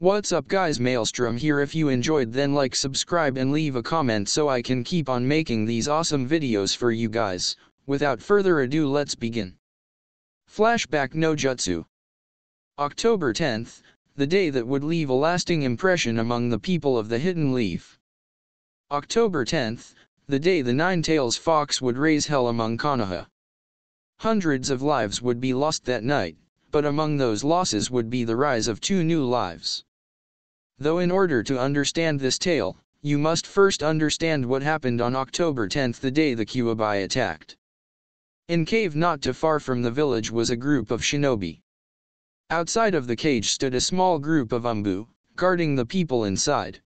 What's up guys, Maelstrom here. If you enjoyed, then like, subscribe and leave a comment so I can keep on making these awesome videos for you guys. Without further ado, let's begin. Flashback no Jutsu. October 10th, the day that would leave a lasting impression among the people of the Hidden Leaf. October 10th, the day the Nine-Tails Fox would raise hell among Konoha. Hundreds of lives would be lost that night, but among those losses would be the rise of 2 new lives. Though in order to understand this tale, you must first understand what happened on October 10th, the day the Kyuubi attacked. In cave not too far from the village was a group of shinobi. Outside of the cage stood a small group of umbu, guarding the people inside.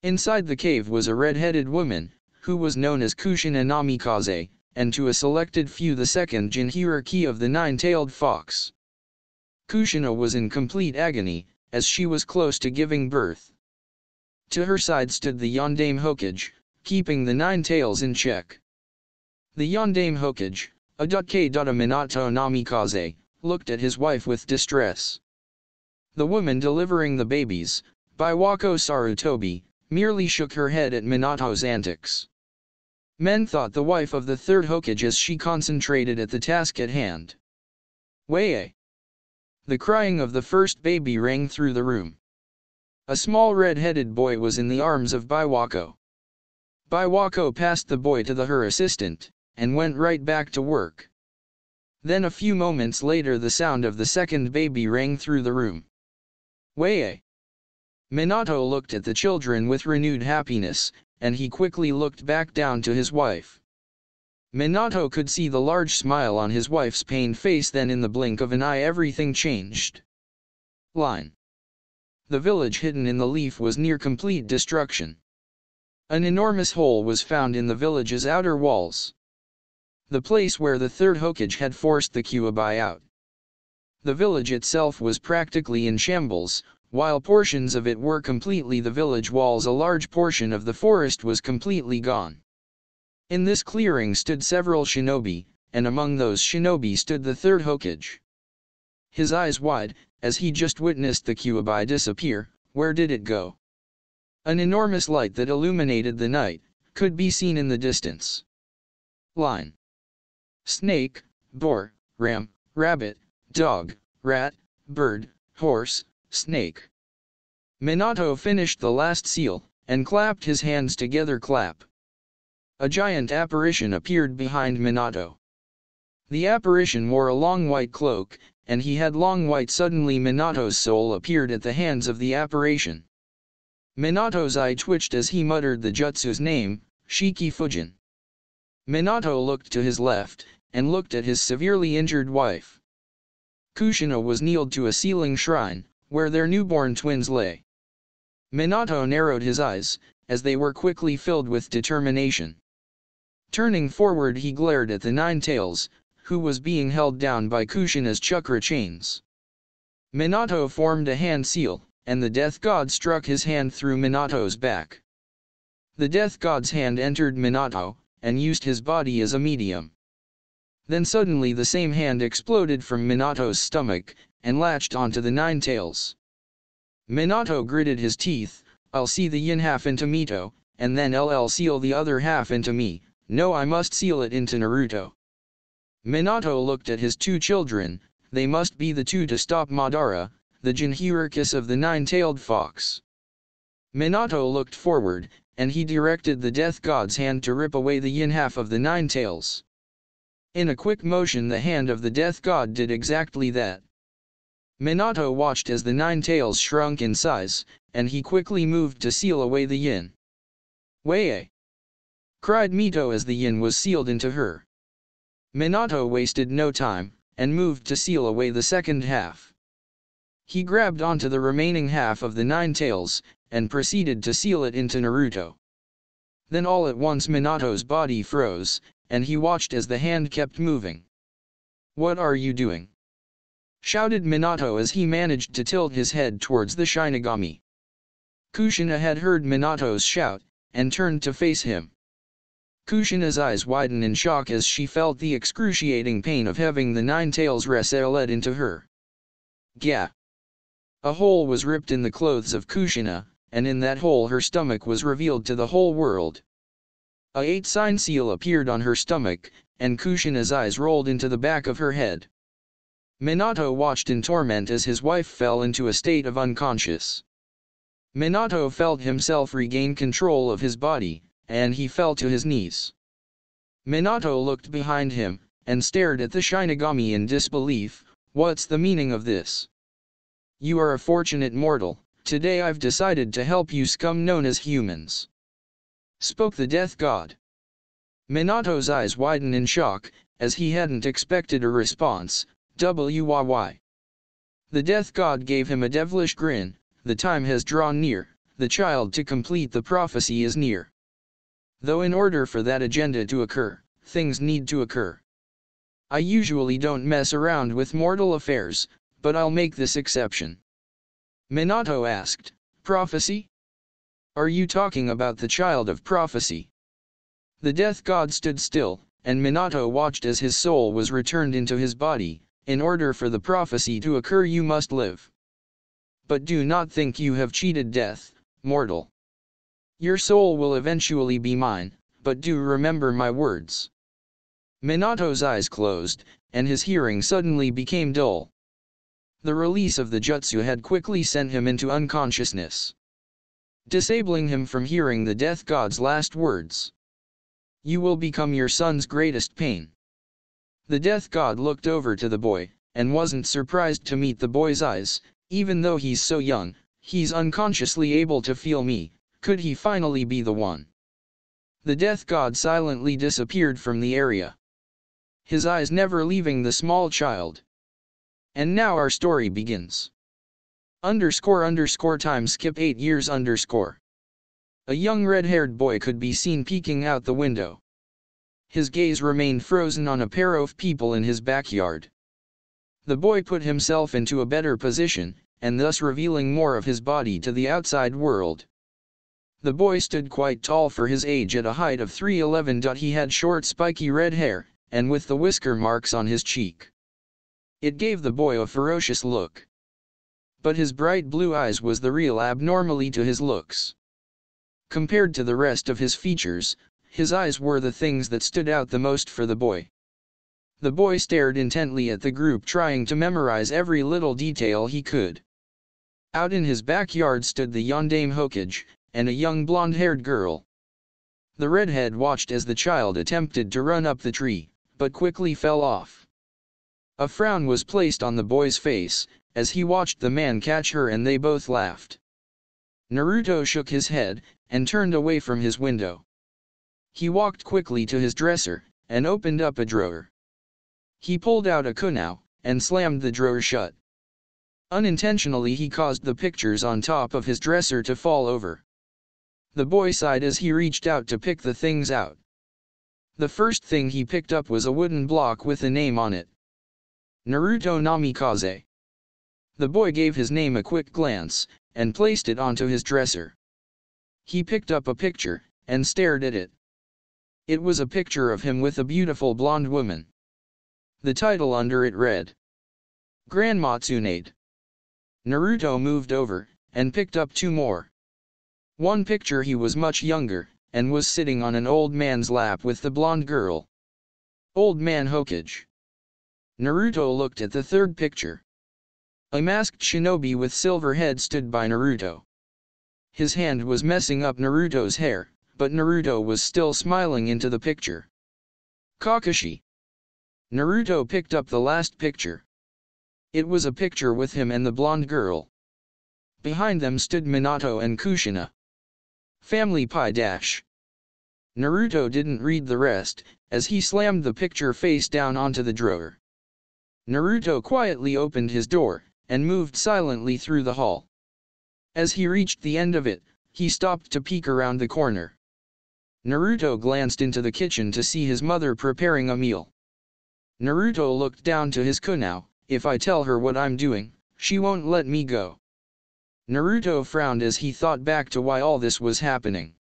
Inside the cave was a red-headed woman, who was known as Kushina Namikaze, and to a selected few the second jinhiriki of the nine-tailed fox. Kushina was in complete agony, as she was close to giving birth. To her side stood the Yondaime Hokage, keeping the nine tails in check. The Yondaime Hokage, Minato Namikaze, looked at his wife with distress. The woman delivering the babies, Biwako Sarutobi, merely shook her head at Minato's antics. Men thought the wife of the third Hokage as she concentrated at the task at hand. Wei! The crying of the first baby rang through the room. A small red-headed boy was in the arms of Biwako. Biwako passed the boy to her assistant, and went right back to work. Then a few moments later the sound of the second baby rang through the room. Wei! Minato looked at the children with renewed happiness, and he quickly looked back down to his wife. Minato could see the large smile on his wife's pained face. Then in the blink of an eye everything changed. Line. The village hidden in the leaf was near complete destruction. An enormous hole was found in the village's outer walls. The place where the third Hokage had forced the Kyuubi out. The village itself was practically in shambles, while portions of it were completely the village walls. A large portion of the forest was completely gone. In this clearing stood several shinobi, and among those shinobi stood the third Hokage. His eyes wide, as he just witnessed the Kyuubi disappear. Where did it go? An enormous light that illuminated the night could be seen in the distance. Line. Snake, boar, ram, rabbit, dog, rat, bird, horse, snake. Minato finished the last seal, and clapped his hands together. Clap. A giant apparition appeared behind Minato. The apparition wore a long white cloak, and he had long white. Suddenly Minato's soul appeared at the hands of the apparition. Minato's eye twitched as he muttered the jutsu's name, Shiki Fujin. Minato looked to his left, and looked at his severely injured wife. Kushina was kneeled to a ceiling shrine, where their newborn twins lay. Minato narrowed his eyes, as they were quickly filled with determination. Turning forward he glared at the nine tails, who was being held down by Kushina's chakra chains. Minato formed a hand seal, and the death god struck his hand through Minato's back. The death god's hand entered Minato, and used his body as a medium. Then suddenly the same hand exploded from Minato's stomach, and latched onto the nine tails. Minato gritted his teeth. I'll see the yin half into Mito, and then I'll seal the other half into me. No, I must seal it into Naruto. Minato looked at his 2 children. They must be the 2 to stop Madara, the jinhiriki of the nine-tailed fox. Minato looked forward, and he directed the death god's hand to rip away the yin half of the nine tails. In a quick motion the hand of the death god did exactly that. Minato watched as the nine tails shrunk in size, and he quickly moved to seal away the yin. Wei! Cried Mito as the yin was sealed into her. Minato wasted no time, and moved to seal away the second half. He grabbed onto the remaining half of the nine tails, and proceeded to seal it into Naruto. Then all at once Minato's body froze, and he watched as the hand kept moving. What are you doing? Shouted Minato as he managed to tilt his head towards the Shinigami. Kushina had heard Minato's shout, and turned to face him. Kushina's eyes widened in shock as she felt the excruciating pain of having the nine tails resealed into her. Gah! A hole was ripped in the clothes of Kushina, and in that hole her stomach was revealed to the whole world. A 8-sign seal appeared on her stomach, and Kushina's eyes rolled into the back of her head. Minato watched in torment as his wife fell into a state of unconscious. Minato felt himself regain control of his body, and he fell to his knees. Minato looked behind him, and stared at the Shinigami in disbelief. What's the meaning of this? You are a fortunate mortal, today I've decided to help you scum known as humans. Spoke the death god. Minato's eyes widened in shock, as he hadn't expected a response. Why? The death god gave him a devilish grin. The time has drawn near, the child to complete the prophecy is near. Though in order for that agenda to occur, things need to occur. I usually don't mess around with mortal affairs, but I'll make this exception. Minato asked, prophecy? Are you talking about the child of prophecy? The death god stood still, and Minato watched as his soul was returned into his body. In order for the prophecy to occur you must live. But do not think you have cheated death, mortal. Your soul will eventually be mine, but do remember my words. Minato's eyes closed, and his hearing suddenly became dull. The release of the jutsu had quickly sent him into unconsciousness, disabling him from hearing the death god's last words. You will become your son's greatest pain. The death god looked over to the boy, and wasn't surprised to meet the boy's eyes. Even though he's so young, he's unconsciously able to feel me. Could he finally be the one? The death god silently disappeared from the area, his eyes never leaving the small child. And now our story begins. Time skip 8 years _. A young red-haired boy could be seen peeking out the window. His gaze remained frozen on a pair of people in his backyard. The boy put himself into a better position, and thus revealing more of his body to the outside world. The boy stood quite tall for his age at a height of 3'11". He had short spiky red hair, and with the whisker marks on his cheek. It gave the boy a ferocious look. But his bright blue eyes was the real abnormality to his looks. Compared to the rest of his features, his eyes were the things that stood out the most for the boy. The boy stared intently at the group, trying to memorize every little detail he could. Out in his backyard stood the Yondaime Hokage, and a young blonde-haired girl. The redhead watched as the child attempted to run up the tree, but quickly fell off. A frown was placed on the boy's face, as he watched the man catch her, and they both laughed. Naruto shook his head, and turned away from his window. He walked quickly to his dresser, and opened up a drawer. He pulled out a kunai, and slammed the drawer shut. Unintentionally he caused the pictures on top of his dresser to fall over. The boy sighed as he reached out to pick the things out. The first thing he picked up was a wooden block with a name on it. Naruto Namikaze. The boy gave his name a quick glance, and placed it onto his dresser. He picked up a picture, and stared at it. It was a picture of him with a beautiful blonde woman. The title under it read, Grandma Tsunade. Naruto moved over, and picked up 2 more. One picture he was much younger, and was sitting on an old man's lap with the blonde girl. Old Man Hokage. Naruto looked at the third picture. A masked shinobi with silver head stood by Naruto. His hand was messing up Naruto's hair, but Naruto was still smiling into the picture. Kakashi. Naruto picked up the last picture. It was a picture with him and the blonde girl. Behind them stood Minato and Kushina. Family pie dash. Naruto didn't read the rest, as he slammed the picture face down onto the drawer. Naruto quietly opened his door, and moved silently through the hall. As he reached the end of it, he stopped to peek around the corner. Naruto glanced into the kitchen to see his mother preparing a meal. Naruto looked down to his kunai. If I tell her what I'm doing, she won't let me go. Naruto frowned as he thought back to why all this was happening.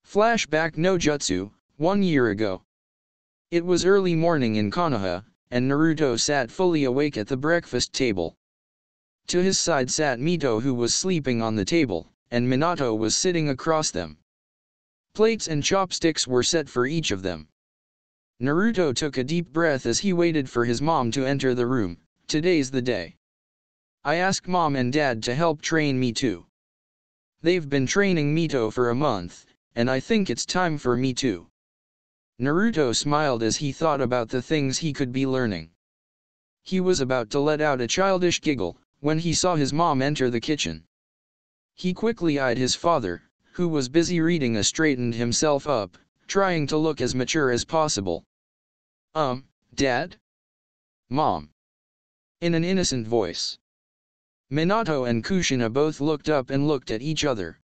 Flashback no jutsu, 1 year ago. It was early morning in Konoha, and Naruto sat fully awake at the breakfast table. To his side sat Mito, who was sleeping on the table, and Minato was sitting across them. Plates and chopsticks were set for each of them. Naruto took a deep breath as he waited for his mom to enter the room. Today's the day. I asked mom and dad to help train me too. They've been training Mito for a month, and I think it's time for me too. Naruto smiled as he thought about the things he could be learning. He was about to let out a childish giggle when he saw his mom enter the kitchen. He quickly eyed his father, who was busy reading, and straightened himself up, trying to look as mature as possible. Dad? Mom. In an innocent voice. Minato and Kushina both looked up and looked at each other.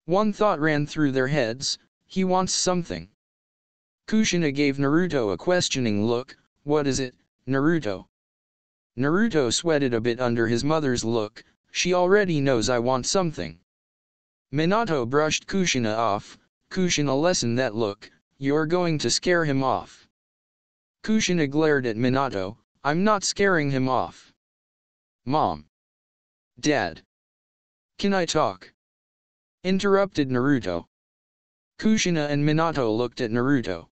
One thought ran through their heads: he wants something. Kushina gave Naruto a questioning look. What is it, Naruto? Naruto sweated a bit under his mother's look. She already knows I want something. Minato brushed Kushina off. Kushina, lessen that look, you're going to scare him off. Kushina glared at Minato. I'm not scaring him off. Mom. Dad. Can I talk? Interrupted Naruto. Kushina and Minato looked at Naruto.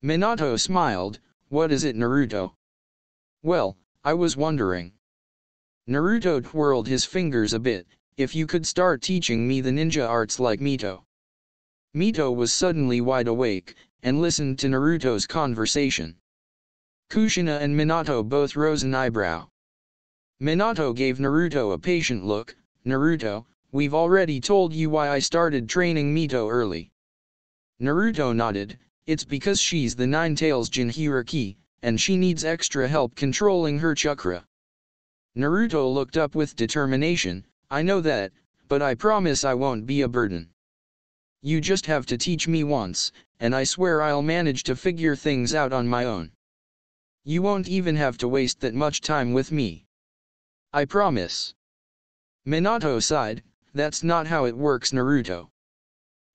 Minato smiled. What is it, Naruto? Well, I was wondering. Naruto twirled his fingers a bit. If you could start teaching me the ninja arts like Mito. Mito was suddenly wide awake, and listened to Naruto's conversation. Kushina and Minato both rose an eyebrow. Minato gave Naruto a patient look. Naruto, we've already told you why I started training Mito early. Naruto nodded. It's because she's the Nine-Tails Jinchuriki, and she needs extra help controlling her chakra. Naruto looked up with determination. I know that, but I promise I won't be a burden. You just have to teach me once, and I swear I'll manage to figure things out on my own. You won't even have to waste that much time with me. I promise. Minato sighed. That's not how it works, Naruto.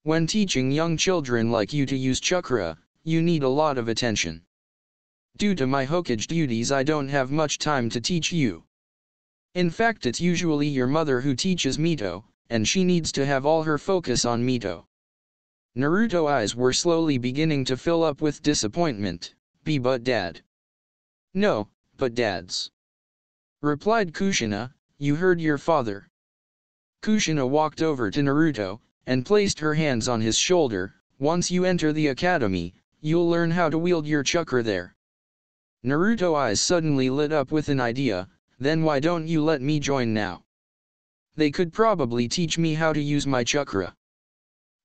When teaching young children like you to use chakra, you need a lot of attention. Due to my Hokage duties, I don't have much time to teach you. In fact, it's usually your mother who teaches Mito, and she needs to have all her focus on Mito. Naruto's eyes were slowly beginning to fill up with disappointment. But Dad. No, but Dads. Replied Kushina. You heard your father. Kushina walked over to Naruto, and placed her hands on his shoulder. Once you enter the academy, you'll learn how to wield your chakra there. Naruto's eyes suddenly lit up with an idea. Then why don't you let me join now? They could probably teach me how to use my chakra.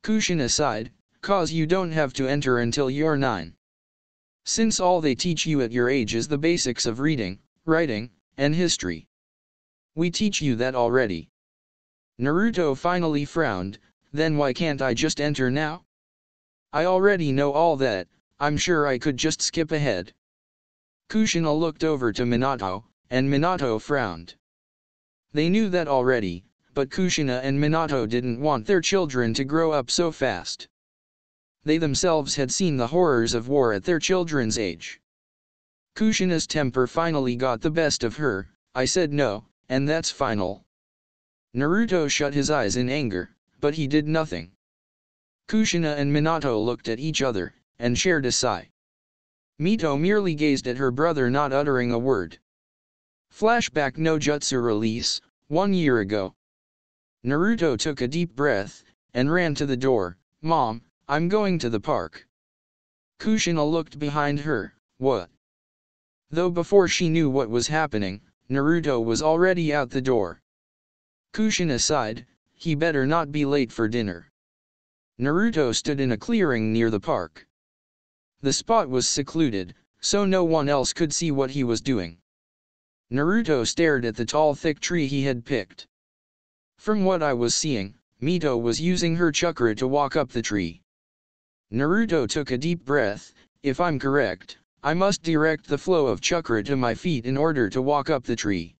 Kushina sighed. Cause you don't have to enter until you're 9. Since all they teach you at your age is the basics of reading, writing, and history. We teach you that already. Naruto finally frowned. Then why can't I just enter now? I already know all that. I'm sure I could just skip ahead. Kushina looked over to Minato, and Minato frowned. They knew that already, but Kushina and Minato didn't want their children to grow up so fast. They themselves had seen the horrors of war at their children's age. Kushina's temper finally got the best of her. I said no, and that's final. Naruto shut his eyes in anger, but he did nothing. Kushina and Minato looked at each other, and shared a sigh. Mito merely gazed at her brother, not uttering a word. Flashback no jutsu release, 1 year ago. Naruto took a deep breath, and ran to the door. Mom, I'm going to the park. Kushina looked behind her. What? Though before she knew what was happening, Naruto was already out the door. Kushina sighed. He better not be late for dinner. Naruto stood in a clearing near the park. The spot was secluded, so no one else could see what he was doing. Naruto stared at the tall thick tree he had picked. From what I was seeing, Mito was using her chakra to walk up the tree. Naruto took a deep breath. If I'm correct, I must direct the flow of chakra to my feet in order to walk up the tree.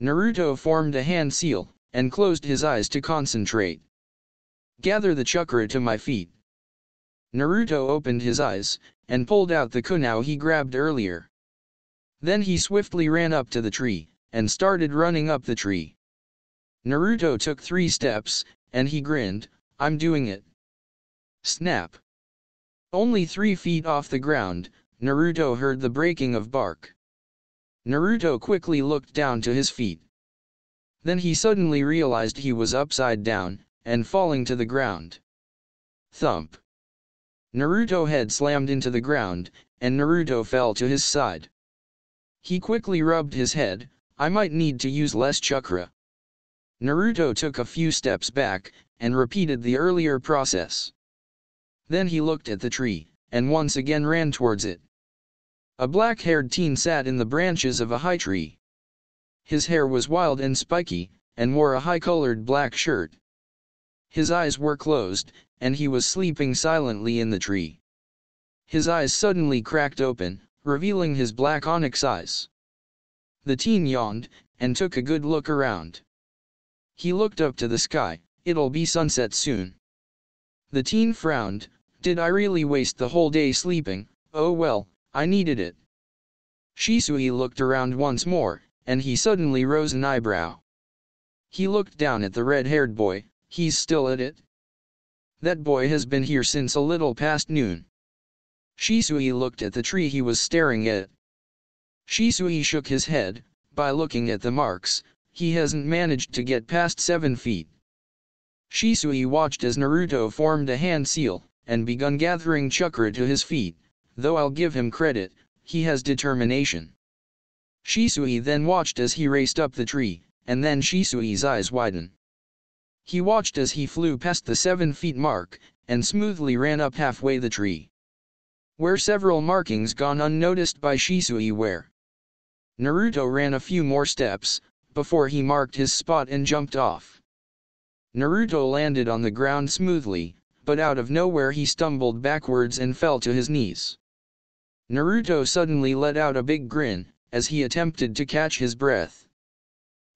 Naruto formed a hand seal, and closed his eyes to concentrate. Gather the chakra to my feet. Naruto opened his eyes, and pulled out the kunai he grabbed earlier. Then he swiftly ran up to the tree, and started running up the tree. Naruto took 3 steps, and he grinned, "I'm doing it." Snap! Only 3 feet off the ground, Naruto heard the breaking of bark. Naruto quickly looked down to his feet. Then he suddenly realized he was upside down, and falling to the ground. Thump! Naruto's head slammed into the ground, and Naruto fell to his side. He quickly rubbed his head, "I might need to use less chakra." Naruto took a few steps back, and repeated the earlier process. Then he looked at the tree, and once again ran towards it. A black-haired teen sat in the branches of a high tree. His hair was wild and spiky, and wore a high-colored black shirt. His eyes were closed, and he was sleeping silently in the tree. His eyes suddenly cracked open, revealing his black onyx eyes. The teen yawned, and took a good look around. He looked up to the sky, "It'll be sunset soon." The teen frowned, "Did I really waste the whole day sleeping? Oh well, I needed it." Shisui looked around once more, and he suddenly rose an eyebrow. He looked down at the red-haired boy, "He's still at it? That boy has been here since a little past noon." Shisui looked at the tree he was staring at. Shisui shook his head, "By looking at the marks, he hasn't managed to get past 7 feet. Shisui watched as Naruto formed a hand seal, and begun gathering chakra to his feet, though I'll give him credit, he has determination. Shisui then watched as he raced up the tree, and then Shisui's eyes widened. He watched as he flew past the 7 feet mark, and smoothly ran up halfway the tree, where several markings gone unnoticed by Shisui were. Naruto ran a few more steps, before he marked his spot and jumped off. Naruto landed on the ground smoothly, but out of nowhere he stumbled backwards and fell to his knees. Naruto suddenly let out a big grin, as he attempted to catch his breath.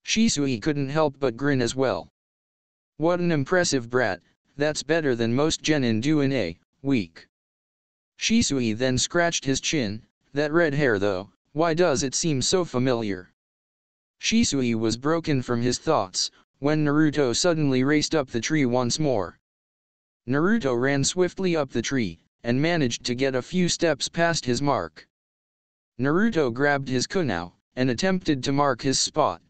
Shisui couldn't help but grin as well. "What an impressive brat, that's better than most genin do in a week." Shisui then scratched his chin, "That red hair though, why does it seem so familiar?" Shisui was broken from his thoughts, when Naruto suddenly raced up the tree once more. Naruto ran swiftly up the tree, and managed to get a few steps past his mark. Naruto grabbed his kunai, and attempted to mark his spot.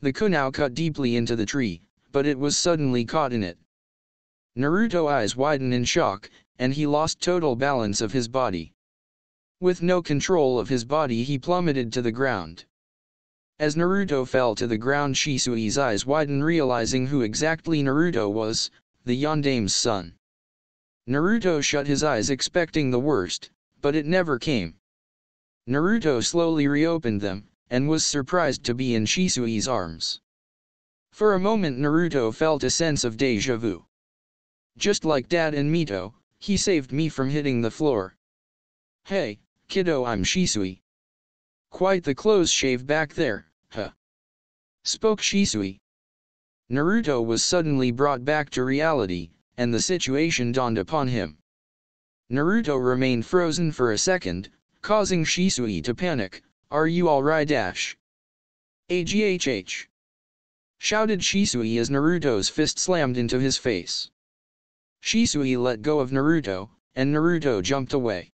The kunai cut deeply into the tree, but it was suddenly caught in it. Naruto's eyes widened in shock, and he lost total balance of his body. With no control of his body, he plummeted to the ground. As Naruto fell to the ground, Shisui's eyes widened, realizing who exactly Naruto was, the Yandame's son. Naruto shut his eyes expecting the worst, but it never came. Naruto slowly reopened them, and was surprised to be in Shisui's arms. For a moment Naruto felt a sense of deja vu. Just like Dad and Mito, he saved me from hitting the floor. "Hey, kiddo, I'm Shisui. Quite the close shave back there, huh?" spoke Shisui. Naruto was suddenly brought back to reality, and the situation dawned upon him. Naruto remained frozen for a second, causing Shisui to panic. "Are you alright, Dash?" "Aghh!" shouted Shisui as Naruto's fist slammed into his face. Shisui let go of Naruto, and Naruto jumped away.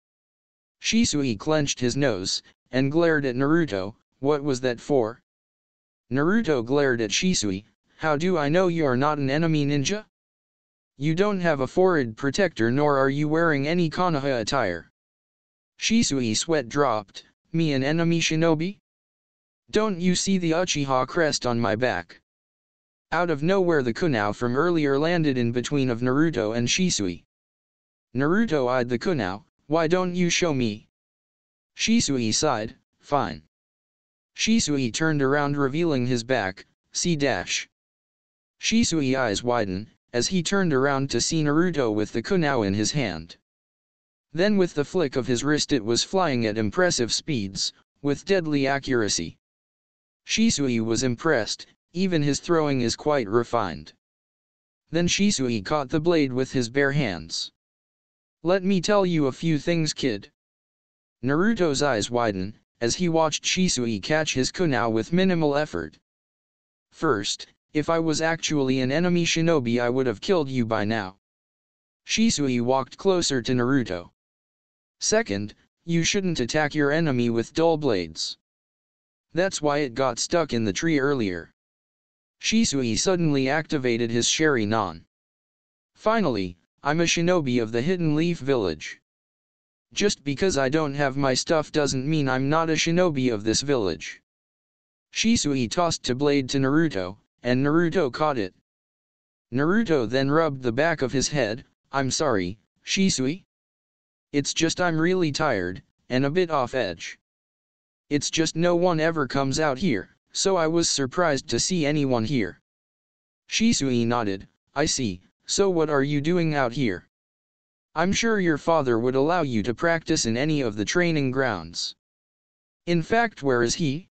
Shisui clenched his nose, and glared at Naruto. "What was that for?" Naruto glared at Shisui. "How do I know you're not an enemy ninja? You don't have a forehead protector, nor are you wearing any Konoha attire." Shisui's sweat dropped. "Me an enemy shinobi? Don't you see the Uchiha crest on my back?" Out of nowhere the kunai from earlier landed in between of Naruto and Shisui. Naruto eyed the kunai. "Why don't you show me?" Shisui sighed. "Fine." Shisui turned around, revealing his back. "See dash." Shisui's eyes widened, as he turned around to see Naruto with the kunai in his hand. Then with the flick of his wrist it was flying at impressive speeds, with deadly accuracy. Shisui was impressed, even his throwing is quite refined. Then Shisui caught the blade with his bare hands. "Let me tell you a few things, kid." Naruto's eyes widened, as he watched Shisui catch his kunai with minimal effort. First, if I was actually an enemy shinobi I would have killed you by now. Shisui walked closer to Naruto. Second, you shouldn't attack your enemy with dull blades. That's why it got stuck in the tree earlier. Shisui suddenly activated his Sharingan. Finally, I'm a shinobi of the Hidden Leaf Village. Just because I don't have my stuff doesn't mean I'm not a shinobi of this village. Shisui tossed a blade to Naruto, and Naruto caught it. Naruto then rubbed the back of his head. I'm sorry, Shisui? It's just I'm really tired, and a bit off edge. It's just no one ever comes out here, so I was surprised to see anyone here. Shisui nodded. I see, so what are you doing out here? I'm sure your father would allow you to practice in any of the training grounds. In fact, where is he?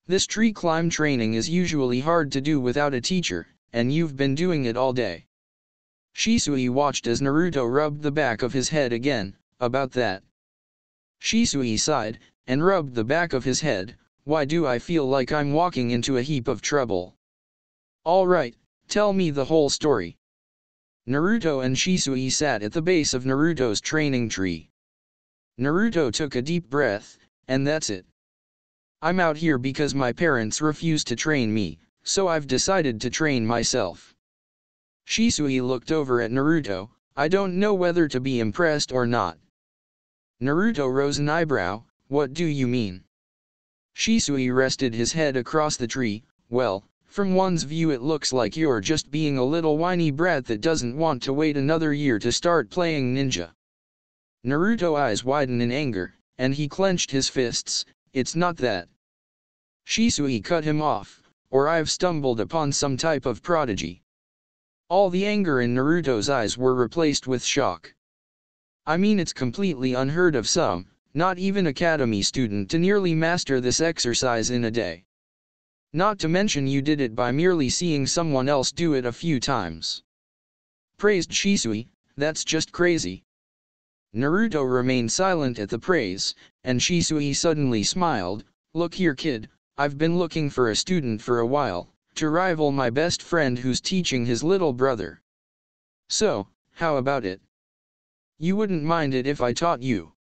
This tree climb training is usually hard to do without a teacher, and you've been doing it all day. Shisui watched as Naruto rubbed the back of his head again. About that. Shisui sighed, and rubbed the back of his head. Why do I feel like I'm walking into a heap of trouble? Alright, tell me the whole story. Naruto and Shisui sat at the base of Naruto's training tree. Naruto took a deep breath, and that's it. I'm out here because my parents refused to train me, so I've decided to train myself. Shisui looked over at Naruto. I don't know whether to be impressed or not. Naruto rose an eyebrow. What do you mean? Shisui rested his head across the tree. Well, from one's view it looks like you're just being a little whiny brat that doesn't want to wait another year to start playing ninja. Naruto's eyes widened in anger, and he clenched his fists. It's not that. Shisui cut him off, or I've stumbled upon some type of prodigy. All the anger in Naruto's eyes were replaced with shock. I mean, it's completely unheard of some, not even academy student, to nearly master this exercise in a day. Not to mention you did it by merely seeing someone else do it a few times. Praised Shisui. That's just crazy. Naruto remained silent at the praise, and Shisui suddenly smiled. Look here, kid, I've been looking for a student for a while, to rival my best friend who's teaching his little brother. So, how about it? You wouldn't mind it if I taught you?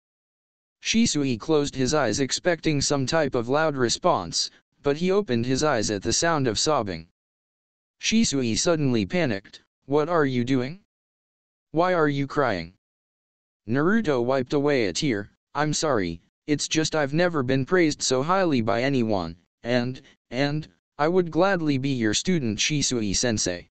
Shisui closed his eyes expecting some type of loud response, but he opened his eyes at the sound of sobbing. Shisui suddenly panicked. What are you doing? Why are you crying? Naruto wiped away a tear. I'm sorry, it's just I've never been praised so highly by anyone, and, I would gladly be your student, Shisui-sensei.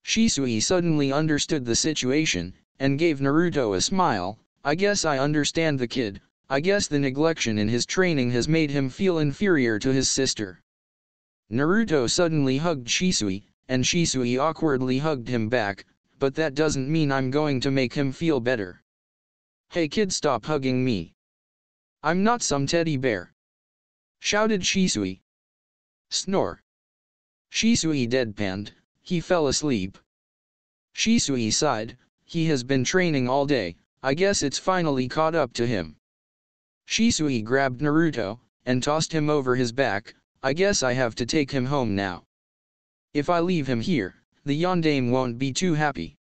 Shisui suddenly understood the situation, and gave Naruto a smile. I guess I understand the kid. I guess the neglection in his training has made him feel inferior to his sister. Naruto suddenly hugged Shisui, and Shisui awkwardly hugged him back, but that doesn't mean I'm going to make him feel better. Hey kid, stop hugging me. I'm not some teddy bear. Shouted Shisui. Snore. Shisui deadpanned. He fell asleep. Shisui sighed. He has been training all day. I guess it's finally caught up to him. Shisui grabbed Naruto, and tossed him over his back. I guess I have to take him home now. If I leave him here, the yondaime won't be too happy.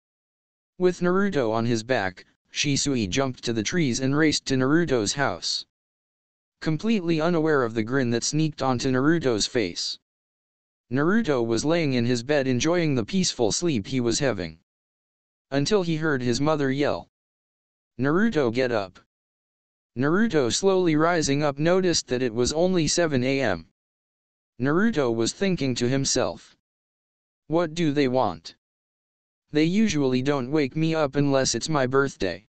With Naruto on his back, Shisui jumped to the trees and raced to Naruto's house. Completely unaware of the grin that sneaked onto Naruto's face. Naruto was laying in his bed enjoying the peaceful sleep he was having. Until he heard his mother yell. Naruto, get up. Naruto, slowly rising up, noticed that it was only 7 a.m. Naruto was thinking to himself. What do they want? They usually don't wake me up unless it's my birthday.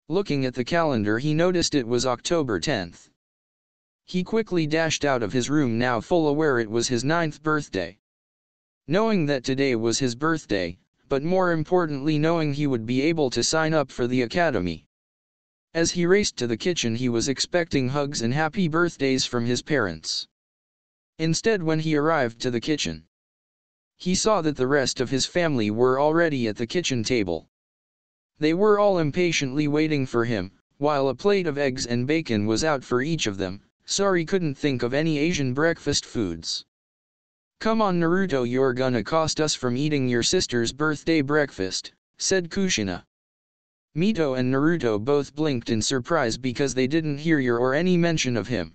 Looking at the calendar, he noticed it was October 10th. He quickly dashed out of his room, now full aware it was his 9th birthday. Knowing that today was his birthday, but more importantly knowing he would be able to sign up for the academy. As he raced to the kitchen, he was expecting hugs and happy birthdays from his parents. Instead, when he arrived to the kitchen, he saw that the rest of his family were already at the kitchen table. They were all impatiently waiting for him. while a plate of eggs and bacon was out for each of them. Sorry, couldn't think of any Asian breakfast foods. Come on Naruto, you're gonna cost us from eating your sister's birthday breakfast, said Kushina. Mito and Naruto both blinked in surprise because they didn't hear your or any mention of him.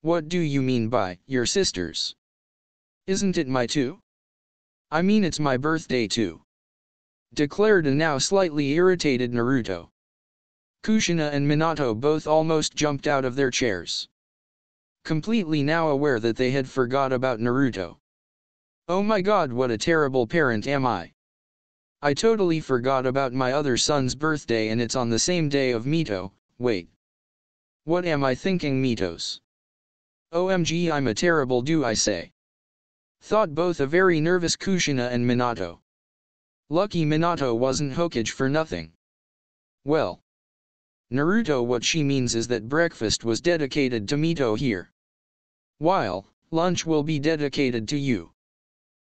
What do you mean by, your sister's? Isn't it my too? I mean it's my birthday too, declared a now slightly irritated Naruto. Kushina and Minato both almost jumped out of their chairs, completely now aware that they had forgot about Naruto. Oh my god, what a terrible parent am I. I totally forgot about my other son's birthday and it's on the same day of Mito. Wait. What am I thinking, Mito's? OMG, I'm a terrible do I say. Thought both a very nervous Kushina and Minato. Lucky Minato wasn't Hokage for nothing. Well, Naruto, what she means is that breakfast was dedicated to Mito here, while lunch will be dedicated to you.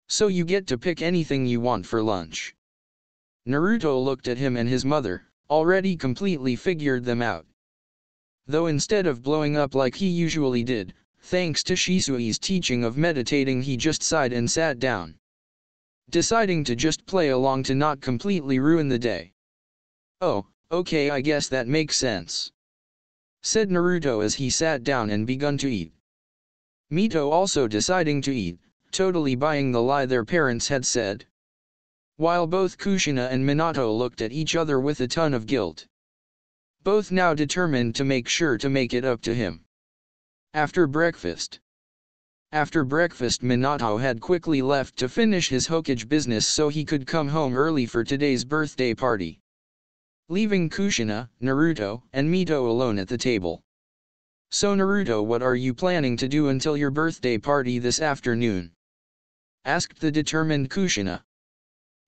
So you get to pick anything you want for lunch. Naruto looked at him and his mother, already completely figured them out. Though instead of blowing up like he usually did, thanks to Shisui's teaching of meditating, he just sighed and sat down, deciding to just play along to not completely ruin the day. Oh, okay, I guess that makes sense, said Naruto as he sat down and begun to eat. Mito also deciding to eat, totally buying the lie their parents had said, while both Kushina and Minato looked at each other with a ton of guilt, both now determined to make sure to make it up to him. After breakfast, Minato had quickly left to finish his Hokage business so he could come home early for today's birthday party, leaving Kushina, Naruto, and Mito alone at the table. So Naruto, what are you planning to do until your birthday party this afternoon? Asked the determined Kushina,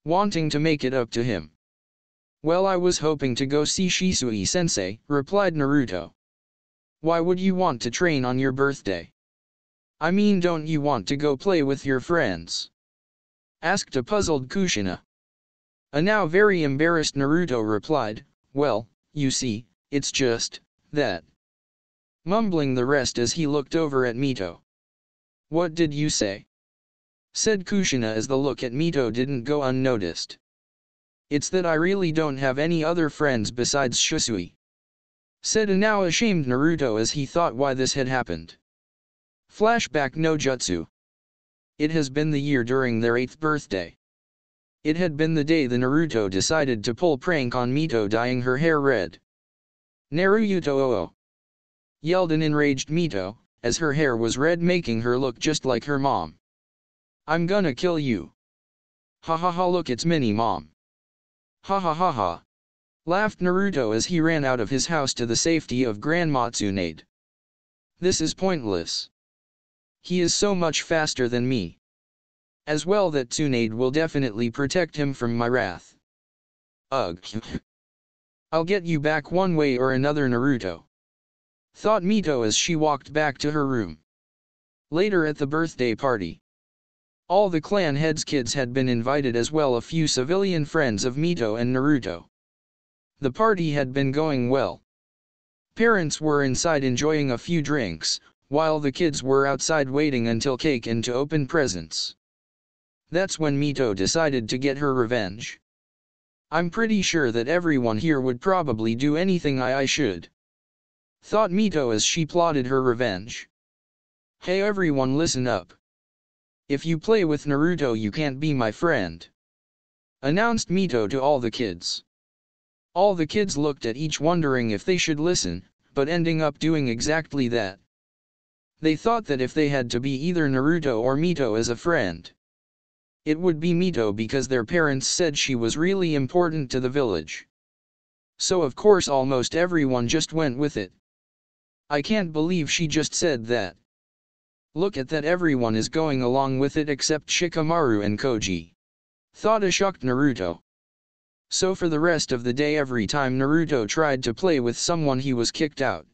wanting to make it up to him. Well, I was hoping to go see Shisui-sensei, replied Naruto. Why would you want to train on your birthday? I mean, don't you want to go play with your friends? Asked a puzzled Kushina. A now very embarrassed Naruto replied, well, you see, it's just that. Mumbling the rest as he looked over at Mito. What did you say? Said Kushina as the look at Mito didn't go unnoticed. It's that I really don't have any other friends besides Shisui, said a now ashamed Naruto as he thought why this had happened. Flashback no jutsu. It has been the year during their 8th birthday. It had been the day the Naruto decided to pull prank on Mito dyeing her hair red. Naruto oh! Yelled an enraged Mito, as her hair was red, making her look just like her mom. I'm gonna kill you. Ha ha ha, look, it's Mini Mom. Ha ha ha ha. Laughed Naruto as he ran out of his house to the safety of Grandma Tsunade. This is pointless. He is so much faster than me. As well that Tsunade will definitely protect him from my wrath. Ugh. I'll get you back one way or another, Naruto, thought Mito as she walked back to her room. Later at the birthday party, all the clan heads' kids had been invited, as well a few civilian friends of Mito and Naruto. The party had been going well. Parents were inside enjoying a few drinks, while the kids were outside waiting until cake and to open presents. That's when Mito decided to get her revenge. I'm pretty sure that everyone here would probably do anything I should, thought Mito as she plotted her revenge. Hey everyone, listen up. If you play with Naruto you can't be my friend, announced Mito to all the kids. All the kids looked at each wondering if they should listen, but ending up doing exactly that. They thought that if they had to be either Naruto or Mito as a friend, it would be Mito because their parents said she was really important to the village. So of course almost everyone just went with it. I can't believe she just said that. Look at that, everyone is going along with it except Shikamaru and Koji, thought a shocked Naruto. So for the rest of the day, every time Naruto tried to play with someone he was kicked out.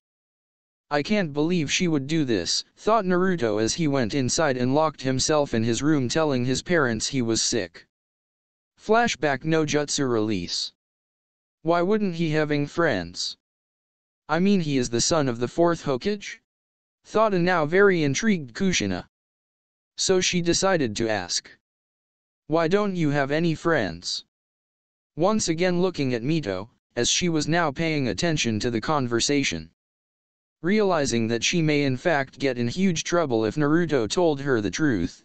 I can't believe she would do this, thought Naruto as he went inside and locked himself in his room, telling his parents he was sick. Flashback no jutsu release. Why wouldn't he having friends? I mean he is the son of the fourth Hokage? Thought a now very intrigued Kushina. So she decided to ask. Why don't you have any friends? Once again looking at Mito, as she was now paying attention to the conversation. Realizing that she may in fact get in huge trouble if Naruto told her the truth.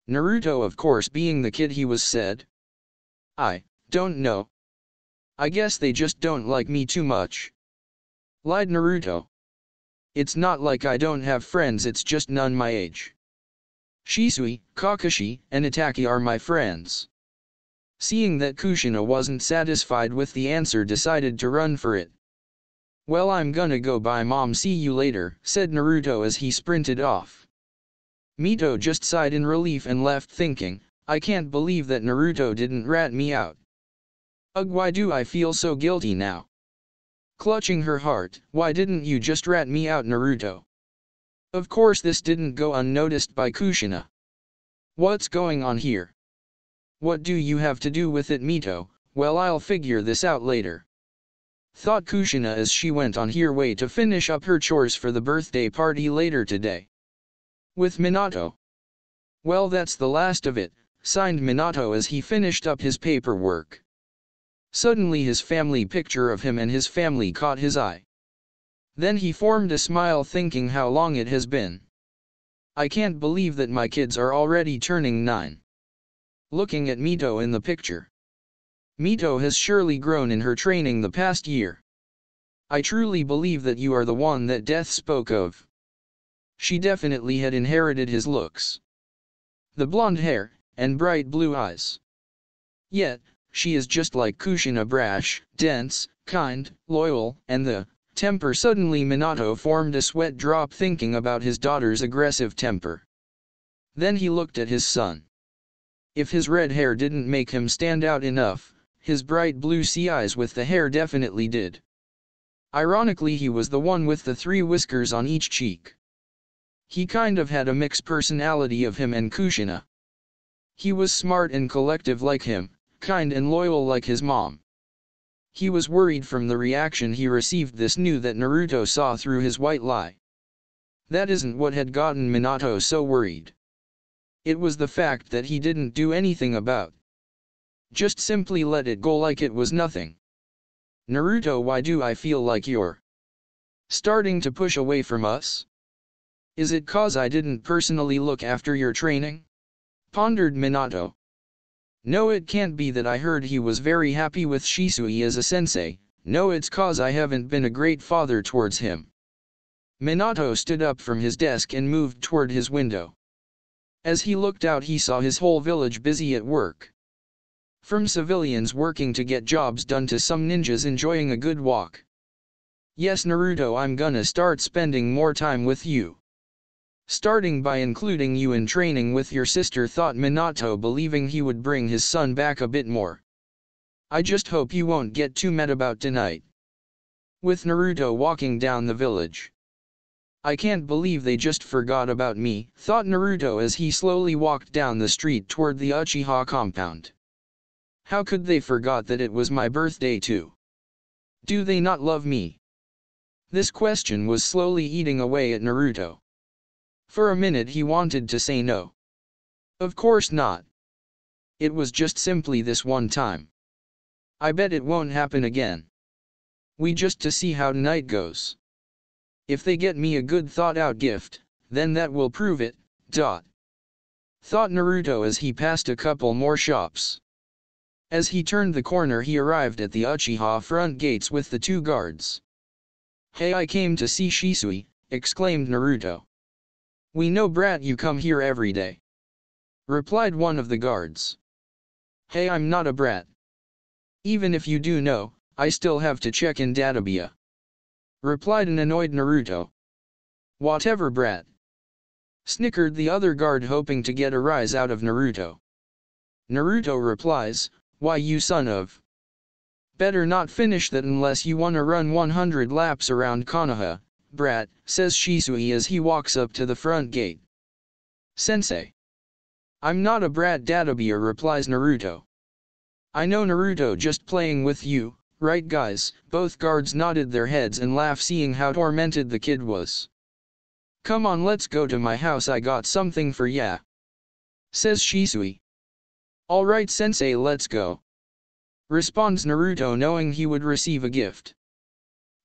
Naruto, of course being the kid he was, said, I don't know. I guess they just don't like me too much. Lied Naruto. It's not like I don't have friends, it's just none my age. Shisui, Kakashi, and Itachi are my friends. Seeing that Kushina wasn't satisfied with the answer, decided to run for it. Well, I'm gonna go bye mom, see you later, said Naruto as he sprinted off. Mito just sighed in relief and left thinking, I can't believe that Naruto didn't rat me out. Ugh, why do I feel so guilty now? Clutching her heart, why didn't you just rat me out, Naruto? Of course this didn't go unnoticed by Kushina. What's going on here? What do you have to do with it, Mito? Well, I'll figure this out later. Thought Kushina as she went on her way to finish up her chores for the birthday party later today. With Minato. Well, that's the last of it, signed Minato as he finished up his paperwork. Suddenly his family picture of him and his family caught his eye. Then he formed a smile thinking how long it has been. I can't believe that my kids are already turning 9. Looking at Mito in the picture. Mito has surely grown in her training the past year. I truly believe that you are the one that Death spoke of. She definitely had inherited his looks. The blonde hair, and bright blue eyes. Yet, she is just like Kushina, brash, dense, kind, loyal, and the temper. Suddenly Minato formed a sweat drop thinking about his daughter's aggressive temper. Then he looked at his son. If his red hair didn't make him stand out enough, his bright blue sea eyes with the hair definitely did. Ironically, he was the one with the 3 whiskers on each cheek. He kind of had a mixed personality of him and Kushina. He was smart and collective like him, kind and loyal like his mom. He was worried from the reaction he received. This knew that Naruto saw through his white lie. That isn't what had gotten Minato so worried. It was the fact that he didn't do anything about. Just simply let it go like it was nothing. Naruto, why do I feel like you're starting to push away from us? Is it cause I didn't personally look after your training? Pondered Minato. No, it can't be that. I heard he was very happy with Shisui as a sensei. No, it's cause I haven't been a great father towards him. Minato stood up from his desk and moved toward his window. As he looked out, he saw his whole village busy at work. From civilians working to get jobs done to some ninjas enjoying a good walk. Yes, Naruto, I'm gonna start spending more time with you. Starting by including you in training with your sister, thought Minato, believing he would bring his son back a bit more. I just hope you won't get too mad about tonight. With Naruto walking down the village. I can't believe they just forgot about me, thought Naruto as he slowly walked down the street toward the Uchiha compound. How could they forgot that it was my birthday too? Do they not love me? This question was slowly eating away at Naruto. For a minute he wanted to say no. Of course not. It was just simply this one time. I bet it won't happen again. We just to see how tonight goes. If they get me a good thought out gift, then that will prove it, Thought Naruto as he passed a couple more shops. As he turned the corner he arrived at the Uchiha front gates with the 2 guards. Hey, I came to see Shisui, exclaimed Naruto. We know, brat, you come here every day. Replied one of the guards. Hey, I'm not a brat. Even if you do know, I still have to check in database. Replied an annoyed Naruto. Whatever, brat. Snickered the other guard, hoping to get a rise out of Naruto. Naruto replies, why, you son of. Better not finish that unless you wanna run 100 laps around Konoha, brat, says Shisui as he walks up to the front gate. Sensei. I'm not a brat, database, replies Naruto. I know, Naruto, just playing with you, right guys? Both guards nodded their heads and laughed, seeing how tormented the kid was. Come on, let's go to my house, I got something for ya, says Shisui. Alright sensei, let's go, responds Naruto, knowing he would receive a gift.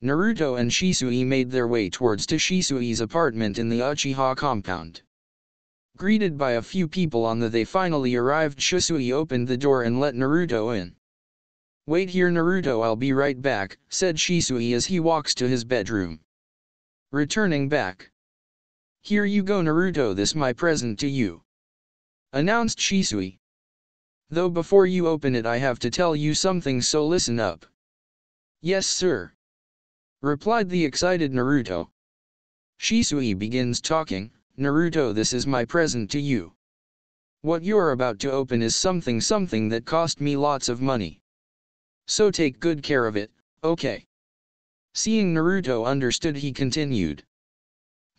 Naruto and Shisui made their way towards Shisui's apartment in the Uchiha compound. Greeted by a few people on the they finally arrived, Shisui opened the door and let Naruto in. Wait here Naruto, I'll be right back, said Shisui as he walks to his bedroom. Returning back. Here you go Naruto, this my present to you, announced Shisui. Though before you open it I have to tell you something, so listen up. Yes sir, replied the excited Naruto. Shisui begins talking. Naruto, this is my present to you. What you're about to open is something that cost me lots of money. So take good care of it, okay? Seeing Naruto understood, he continued.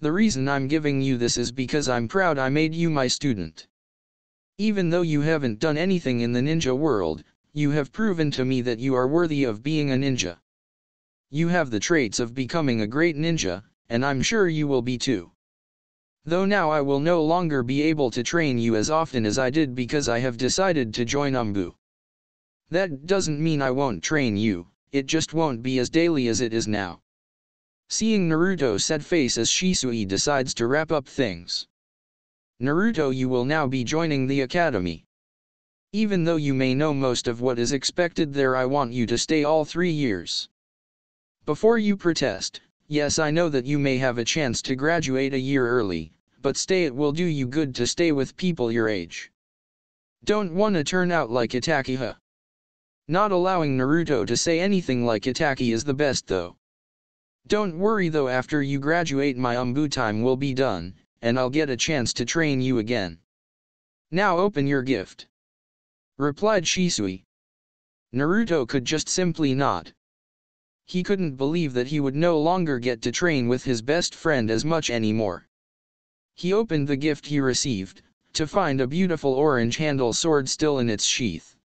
The reason I'm giving you this is because I'm proud I made you my student. Even though you haven't done anything in the ninja world, you have proven to me that you are worthy of being a ninja. You have the traits of becoming a great ninja, and I'm sure you will be too. Though now I will no longer be able to train you as often as I did because I have decided to join Umbu. That doesn't mean I won't train you, it just won't be as daily as it is now. Seeing Naruto's sad face as Shisui decides to wrap up things. Naruto, you will now be joining the academy. Even though you may know most of what is expected there, I want you to stay all 3 years. Before you protest, yes, I know that you may have a chance to graduate a year early, but stay, it will do you good to stay with people your age. Don't wanna turn out like Itachi, huh? Not allowing Naruto to say anything like Itachi is the best though. Don't worry though, after you graduate my Umbu time will be done, and I'll get a chance to train you again. Now open your gift, replied Shisui. Naruto could just simply nod. He couldn't believe that he would no longer get to train with his best friend as much anymore. He opened the gift he received, to find a beautiful orange handle sword still in its sheath.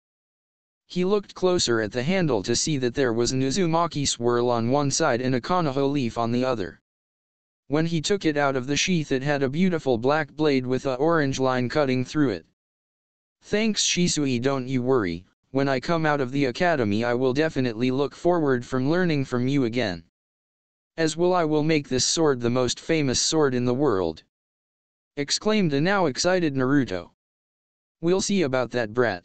He looked closer at the handle to see that there was an Uzumaki swirl on one side and a Konoha leaf on the other. When he took it out of the sheath, it had a beautiful black blade with a orange line cutting through it. Thanks Shisui, don't you worry. When I come out of the academy I will definitely look forward from learning from you again. As will I will make this sword the most famous sword in the world, exclaimed the now excited Naruto. We'll see about that, brat.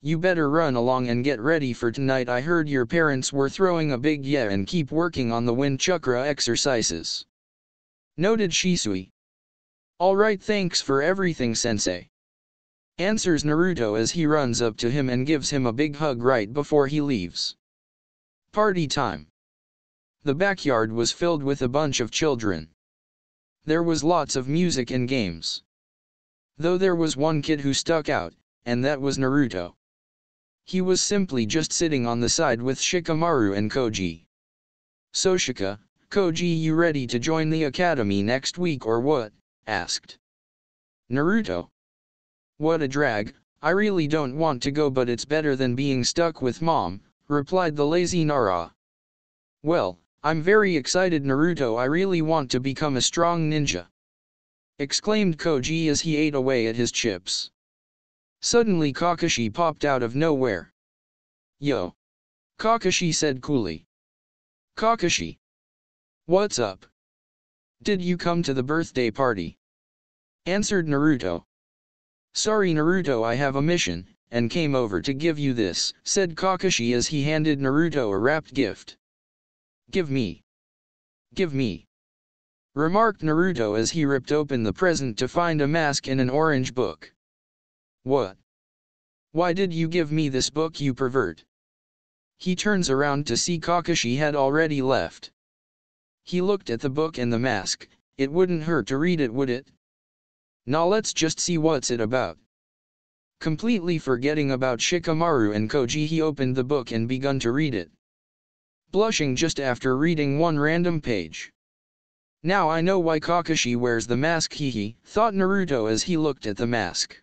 You better run along and get ready for tonight. I heard your parents were throwing a big yeah, and keep working on the wind chakra exercises, noted Shisui. Alright, thanks for everything sensei, answers Naruto as he runs up to him and gives him a big hug right before he leaves. Party time. The backyard was filled with a bunch of children. There was lots of music and games. Though there was one kid who stuck out, and that was Naruto. He was simply just sitting on the side with Shikamaru and Koji. So Shika, Koji, you ready to join the academy next week or what? Asked Naruto. What a drag, I really don't want to go, but it's better than being stuck with mom, replied the lazy Nara. Well, I'm very excited Naruto, I really want to become a strong ninja, exclaimed Koji as he ate away at his chips. Suddenly Kakashi popped out of nowhere. Yo! Kakashi said coolly. Kakashi! What's up? Did you come to the birthday party? Answered Naruto. Sorry Naruto, I have a mission, and came over to give you this, said Kakashi as he handed Naruto a wrapped gift. Give me. Give me, remarked Naruto as he ripped open the present to find a mask and an orange book. What? Why did you give me this book, you pervert? He turns around to see Kakashi had already left. He looked at the book and the mask. It wouldn't hurt to read it, would it? Now let's just see what's it about. Completely forgetting about Shikamaru and Koji, he opened the book and begun to read it, blushing just after reading one random page. Now I know why Kakashi wears the mask, hehe, thought Naruto as he looked at the mask.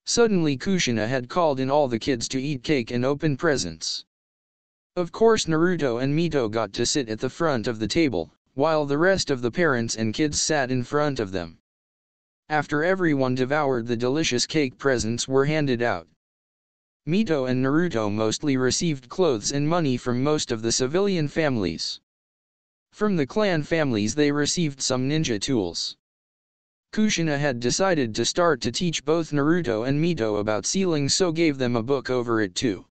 Suddenly Kushina had called in all the kids to eat cake and open presents. Of course Naruto and Mito got to sit at the front of the table, while the rest of the parents and kids sat in front of them. After everyone devoured the delicious cake, presents were handed out. Mito and Naruto mostly received clothes and money from most of the civilian families. From the clan families they received some ninja tools. Kushina had decided to start to teach both Naruto and Mito about sealing, so gave them a book over it too.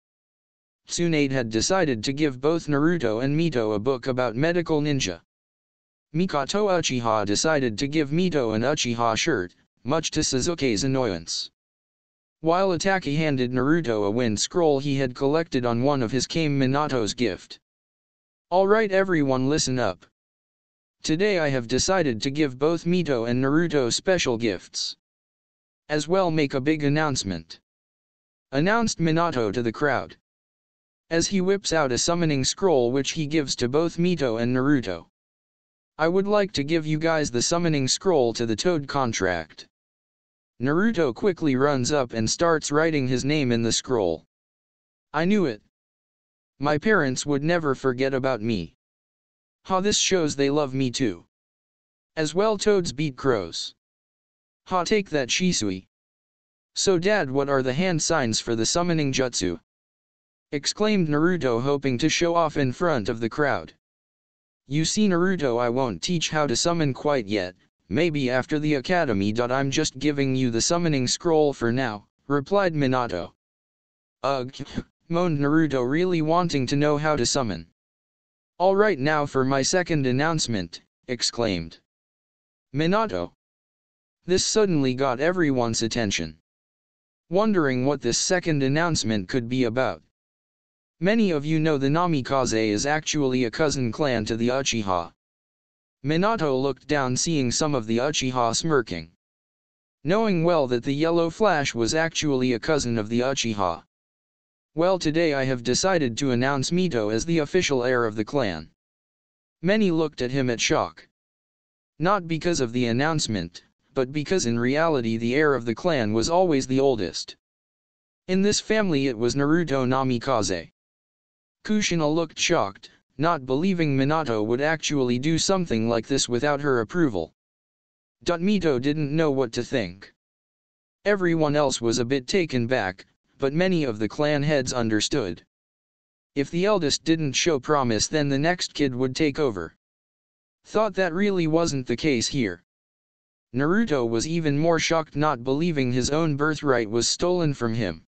Tsunade had decided to give both Naruto and Mito a book about medical ninja. Mikoto Uchiha decided to give Mito an Uchiha shirt, much to Sasuke's annoyance. While Itachi handed Naruto a wind scroll he had collected on one of his came Minato's gift. Alright everyone, listen up. Today I have decided to give both Mito and Naruto special gifts. As well, make a big announcement. Announced Minato to the crowd. As he whips out a summoning scroll which he gives to both Mito and Naruto. I would like to give you guys the summoning scroll to the Toad contract. Naruto quickly runs up and starts writing his name in the scroll. I knew it. My parents would never forget about me. Ha, this shows they love me too. As well, toads beat crows. Ha, take that, Shisui. So dad, what are the hand signs for the summoning jutsu? Exclaimed Naruto, hoping to show off in front of the crowd. You see Naruto, I won't teach how to summon quite yet, maybe after the academy. I'm just giving you the summoning scroll for now, replied Minato. Ugh, moaned Naruto, really wanting to know how to summon. Alright, now for my second announcement, exclaimed Minato. This suddenly got everyone's attention. Wondering what this second announcement could be about. Many of you know the Namikaze is actually a cousin clan to the Uchiha. Minato looked down, seeing some of the Uchiha smirking. Knowing well that the Yellow Flash was actually a cousin of the Uchiha. Well, today I have decided to announce Mito as the official heir of the clan. Many looked at him at shock. Not because of the announcement, but because in reality the heir of the clan was always the oldest. In this family it was Naruto Namikaze. Kushina looked shocked, not believing Minato would actually do something like this without her approval. Mito didn't know what to think. Everyone else was a bit taken back, but many of the clan heads understood. If the eldest didn't show promise, then the next kid would take over. Thought that really wasn't the case here. Naruto was even more shocked, not believing his own birthright was stolen from him.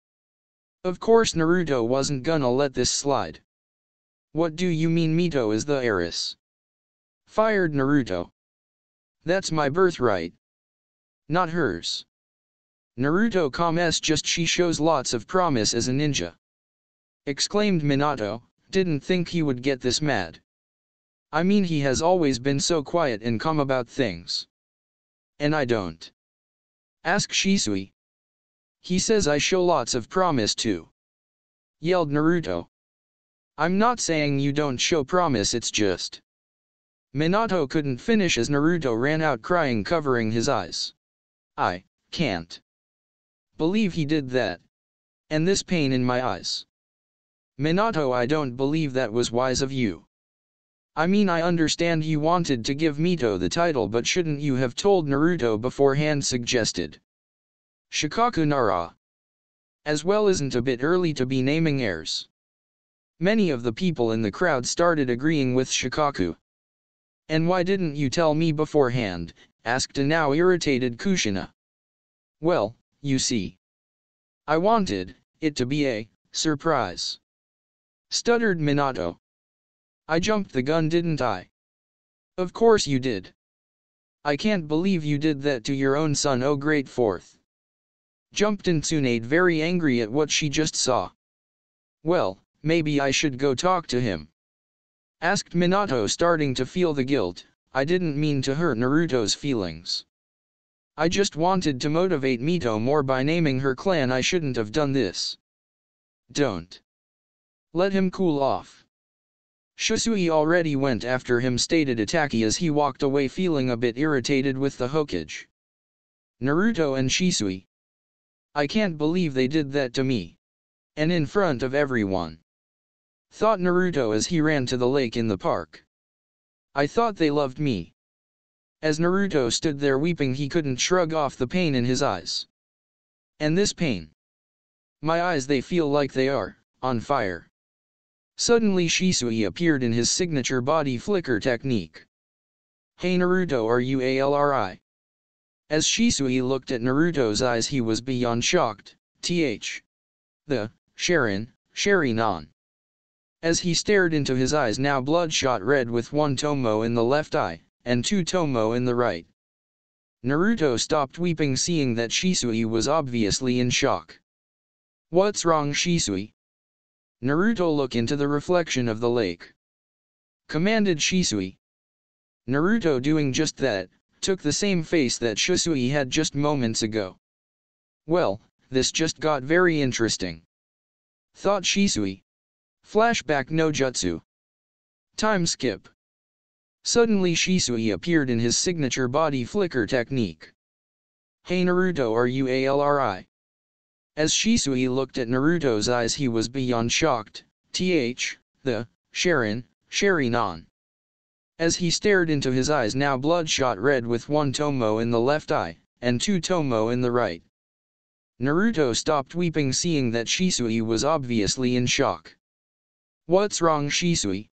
Of course Naruto wasn't gonna let this slide. What do you mean Mito is the heiress? Fired Naruto. That's my birthright. Not hers. Naruto comments, just she shows lots of promise as a ninja. Exclaimed Minato, didn't think he would get this mad. I mean, he has always been so quiet and calm about things. And I don't. Ask Shisui. He says I show lots of promise too. Yelled Naruto. I'm not saying you don't show promise, it's just. Minato couldn't finish as Naruto ran out crying, covering his eyes. I can't believe he did that. And this pain in my eyes. Minato, I don't believe that was wise of you. I mean, I understand you wanted to give Mito the title, but shouldn't you have told Naruto beforehand, suggested Shikaku Nara. As well, isn't a bit early to be naming heirs? Many of the people in the crowd started agreeing with Shikaku. And why didn't you tell me beforehand? Asked a now irritated Kushina. Well, you see, I wanted it to be a surprise. Stuttered Minato. I jumped the gun, didn't I? Of course you did. I can't believe you did that to your own son. Oh great, fourth. Jumped in Tsunade, very angry at what she just saw. Well, maybe I should go talk to him. Asked Minato, starting to feel the guilt. I didn't mean to hurt Naruto's feelings. I just wanted to motivate Mito more by naming her clan. I shouldn't have done this. Don't let him cool off. Shisui already went after him, stated Itachi as he walked away feeling a bit irritated with the Hokage. Naruto and Shisui. I can't believe they did that to me. And in front of everyone. thought Naruto as he ran to the lake in the park. I thought they loved me. As Naruto stood there weeping, he couldn't shrug off the pain in his eyes. And this pain. My eyes, they feel like they are on fire. Suddenly Shisui appeared in his signature body flicker technique. Hey Naruto, are you alright? As Shisui looked at Naruto's eyes, he was beyond shocked. The Sharingan. As he stared into his eyes, now bloodshot red with one tomo in the left eye, and two tomo in the right. Naruto stopped weeping, seeing that Shisui was obviously in shock. What's wrong, Shisui? Naruto, look into the reflection of the lake, commanded Shisui. Naruto, doing just that, took the same face that Shisui had just moments ago. Well, this just got very interesting, thought Shisui. Flashback no jutsu. Time skip. Suddenly Shisui appeared in his signature body flicker technique. Hey Naruto, are you alright? As Shisui looked at Naruto's eyes, he was beyond shocked. The Sharingan. As he stared into his eyes, now bloodshot red with one tomo in the left eye, and two tomo in the right. Naruto stopped weeping, seeing that Shisui was obviously in shock. What's wrong, Shisui?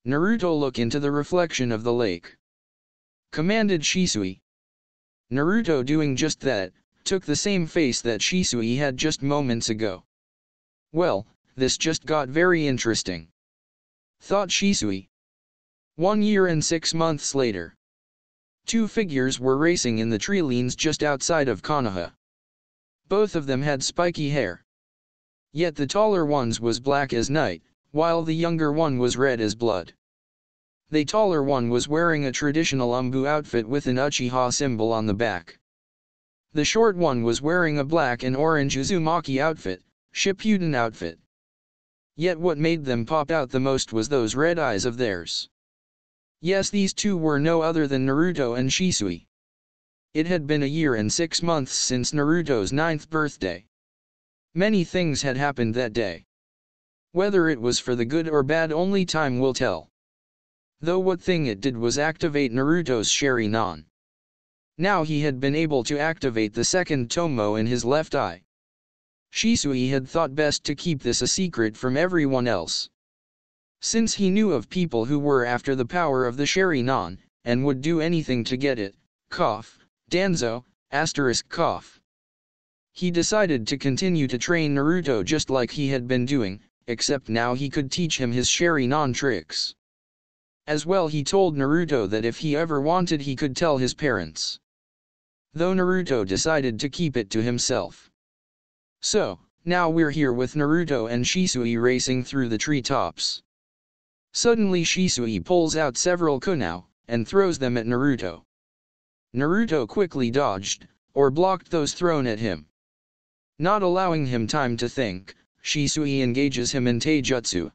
Naruto, look into the reflection of the lake, commanded Shisui. Naruto, doing just that, took the same face that Shisui had just moments ago. Well, this just got very interesting, thought Shisui. 1 year and 6 months later. Two figures were racing in the tree lanes just outside of Konoha. Both of them had spiky hair. Yet the taller one's was black as night, while the younger one was red as blood. The taller one was wearing a traditional umbu outfit with an Uchiha symbol on the back. The short one was wearing a black and orange Uzumaki outfit, Shippuden outfit. Yet what made them pop out the most was those red eyes of theirs. Yes, these two were no other than Naruto and Shisui. It had been 1 year and 6 months since Naruto's 9th birthday. Many things had happened that day. Whether it was for the good or bad, only time will tell. Though what thing it did was activate Naruto's Sharingan. Now he had been able to activate the second tomo in his left eye. Shisui had thought best to keep this a secret from everyone else, since he knew of people who were after the power of the Sharingan, and would do anything to get it. Danzo, *. He decided to continue to train Naruto just like he had been doing, except now he could teach him his Sharingan tricks. As well, he told Naruto that if he ever wanted he could tell his parents. Though Naruto decided to keep it to himself. So, now we're here with Naruto and Shisui racing through the treetops. Suddenly Shisui pulls out several kunai, and throws them at Naruto. Naruto quickly dodged, or blocked those thrown at him. Not allowing him time to think, Shisui engages him in taijutsu.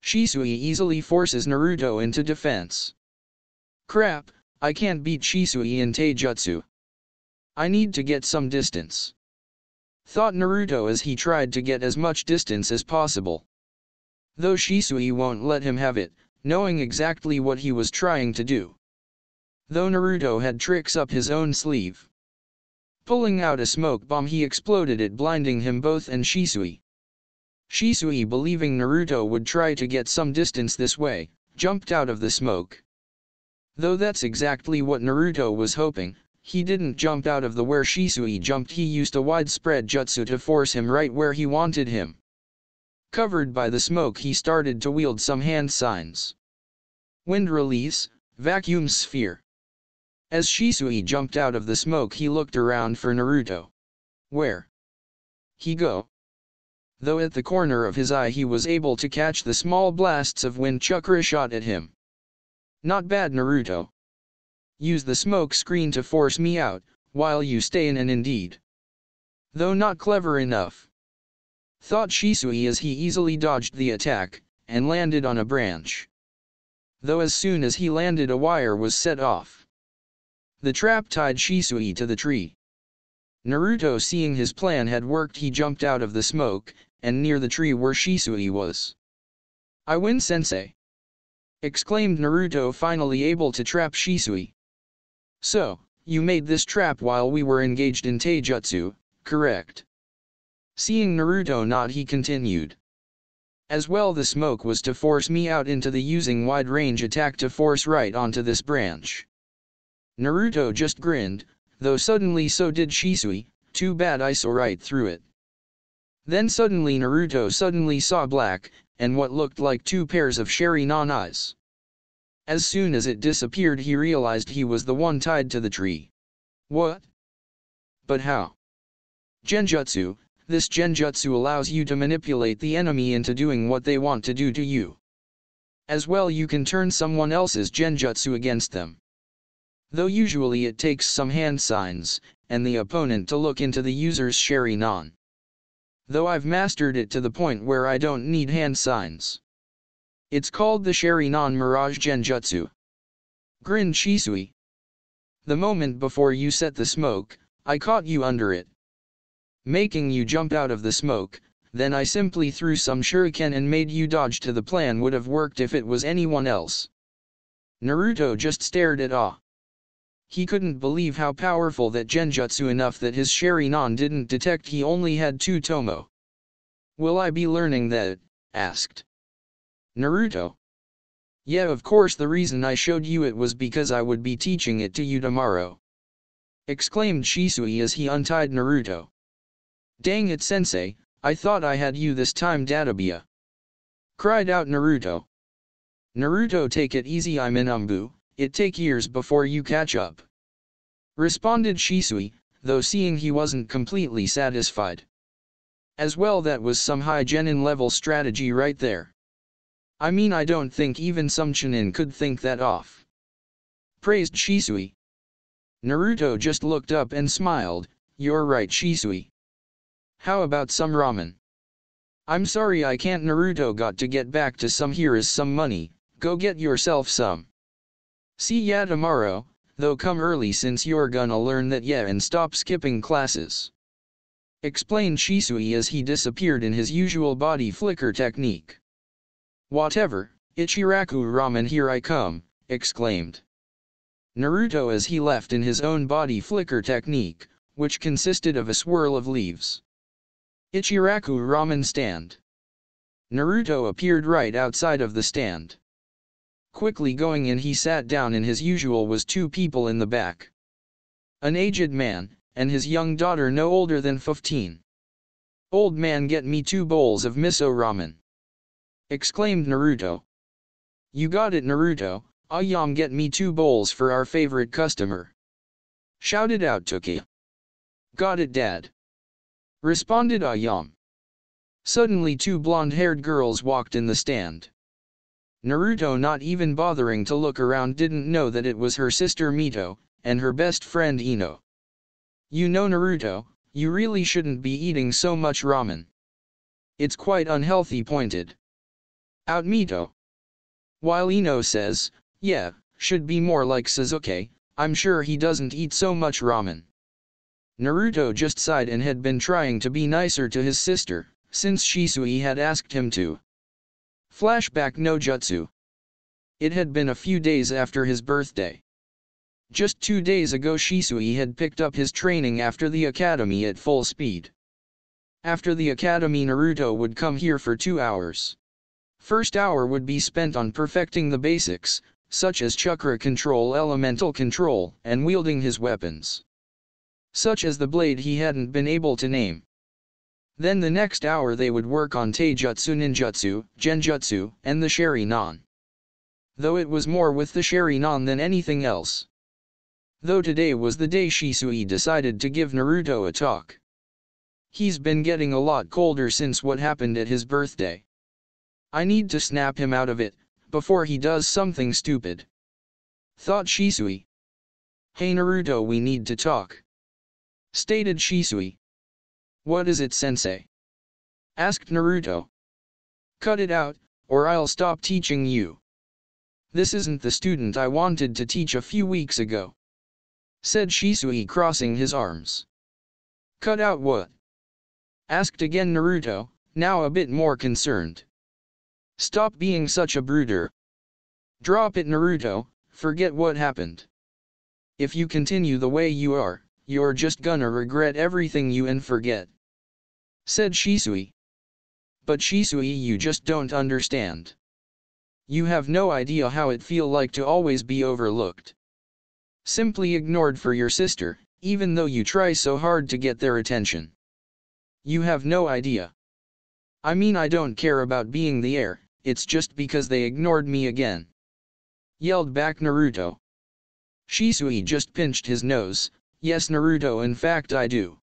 Shisui easily forces Naruto into defense. Crap, I can't beat Shisui in taijutsu. I need to get some distance, thought Naruto as he tried to get as much distance as possible. Though Shisui won't let him have it, knowing exactly what he was trying to do. Though Naruto had tricks up his own sleeve. Pulling out a smoke bomb, he exploded it, blinding him both and Shisui. Shisui, believing Naruto would try to get some distance this way, jumped out of the smoke. Though that's exactly what Naruto was hoping, he didn't jump out of the where Shisui jumped. He used a widespread jutsu to force him right where he wanted him. Covered by the smoke, he started to wield some hand signs. Wind release, vacuum sphere. As Shisui jumped out of the smoke, he looked around for Naruto. Where he go? Though at the corner of his eye he was able to catch the small blasts of wind chakra shot at him. Not bad, Naruto. Use the smoke screen to force me out, while you stay in, and indeed. Though not clever enough, thought Shisui as he easily dodged the attack, and landed on a branch. Though as soon as he landed, a wire was set off. The trap tied Shisui to the tree. Naruto, seeing his plan had worked, he jumped out of the smoke, and near the tree where Shisui was. I win, sensei! Exclaimed Naruto, finally able to trap Shisui. So, you made this trap while we were engaged in taijutsu, correct? Seeing Naruto nod, he continued. As well, the smoke was to force me out into the using wide range attack to force right onto this branch. Naruto just grinned, though suddenly so did Shisui. Too bad I saw right through it. Then suddenly Naruto saw black, and what looked like two pairs of Sharingan eyes. As soon as it disappeared, he realized he was the one tied to the tree. What? But how? Genjutsu. This genjutsu allows you to manipulate the enemy into doing what they want to do to you. As well, you can turn someone else's genjutsu against them. Though usually it takes some hand signs, and the opponent to look into the user's Sharingan. Though I've mastered it to the point where I don't need hand signs. It's called the Sharingan Mirage Genjutsu. Grinned Shisui. The moment before you set the smoke, I caught you under it, making you jump out of the smoke. Then I simply threw some shuriken and made you dodge. To the plan would have worked if it was anyone else. Naruto just stared at awe. He couldn't believe how powerful that genjutsu, enough that his Sharingan didn't detect he only had 2 tomo. Will I be learning that? Asked Naruto. Yeah, of course. The reason I showed you it was because I would be teaching it to you tomorrow. Exclaimed Shisui as he untied Naruto. Dang it, sensei, I thought I had you this time, Databia! Cried out Naruto. Naruto, take it easy, I'm in Umbu. It take years before you catch up. Responded Shisui, though seeing he wasn't completely satisfied. As well, that was some high genin level strategy right there. I mean, I don't think even some chunin could think that off. Praised Shisui. Naruto just looked up and smiled. You're right, Shisui. How about some ramen? I'm sorry I can't. Naruto got to get back to some. Here is some money, go get yourself some. See ya tomorrow, though come early since you're gonna learn that, yeah, and stop skipping classes. Explained Shisui as he disappeared in his usual body flicker technique. Whatever, Ichiraku ramen, here I come, exclaimed Naruto as he left in his own body flicker technique, which consisted of a swirl of leaves. Ichiraku ramen stand. Naruto appeared right outside of the stand. Quickly going in, he sat down. In his usual was 2 people in the back. An aged man, and his young daughter no older than 15. Old man, get me 2 bowls of miso ramen. Exclaimed Naruto. You got it, Naruto. Ayam, get me 2 bowls for our favorite customer. Shouted out Toki. Got it, Dad. Responded Ayam. Suddenly 2 blonde-haired girls walked in the stand. Naruto, not even bothering to look around, didn't know that it was her sister Mito, and her best friend Ino. You know, Naruto, you really shouldn't be eating so much ramen. It's quite unhealthy, pointed out Mito. While Ino says, yeah, should be more like Sasuke, I'm sure he doesn't eat so much ramen. Naruto just sighed and had been trying to be nicer to his sister, since Shisui had asked him to. Flashback no jutsu. It had been a few days after his birthday. Just 2 days ago Shisui had picked up his training after the academy at full speed. After the academy, Naruto would come here for 2 hours. First hour would be spent on perfecting the basics, such as chakra control, elemental control, and wielding his weapons, such as the blade he hadn't been able to name. Then the next hour they would work on taijutsu, ninjutsu, genjutsu, and the Sharingan. Though it was more with the Sharingan than anything else. Though today was the day Shisui decided to give Naruto a talk. He's been getting a lot colder since what happened at his birthday. I need to snap him out of it, before he does something stupid. Thought Shisui. Hey Naruto, we need to talk. Stated Shisui. What is it, sensei? Asked Naruto. Cut it out, or I'll stop teaching you. This isn't the student I wanted to teach a few weeks ago. Said Shisui, crossing his arms. Cut out what? Asked again Naruto, now a bit more concerned. Stop being such a brooder. Drop it, Naruto, forget what happened. If you continue the way you are, you're just gonna regret everything you and forget," said Shisui. "But Shisui, you just don't understand. You have no idea how it feel like to always be overlooked. Simply ignored for your sister, even though you try so hard to get their attention. You have no idea. I mean, I don't care about being the heir, it's just because they ignored me again," yelled back Naruto. Shisui just pinched his nose. "Yes, Naruto, in fact I do."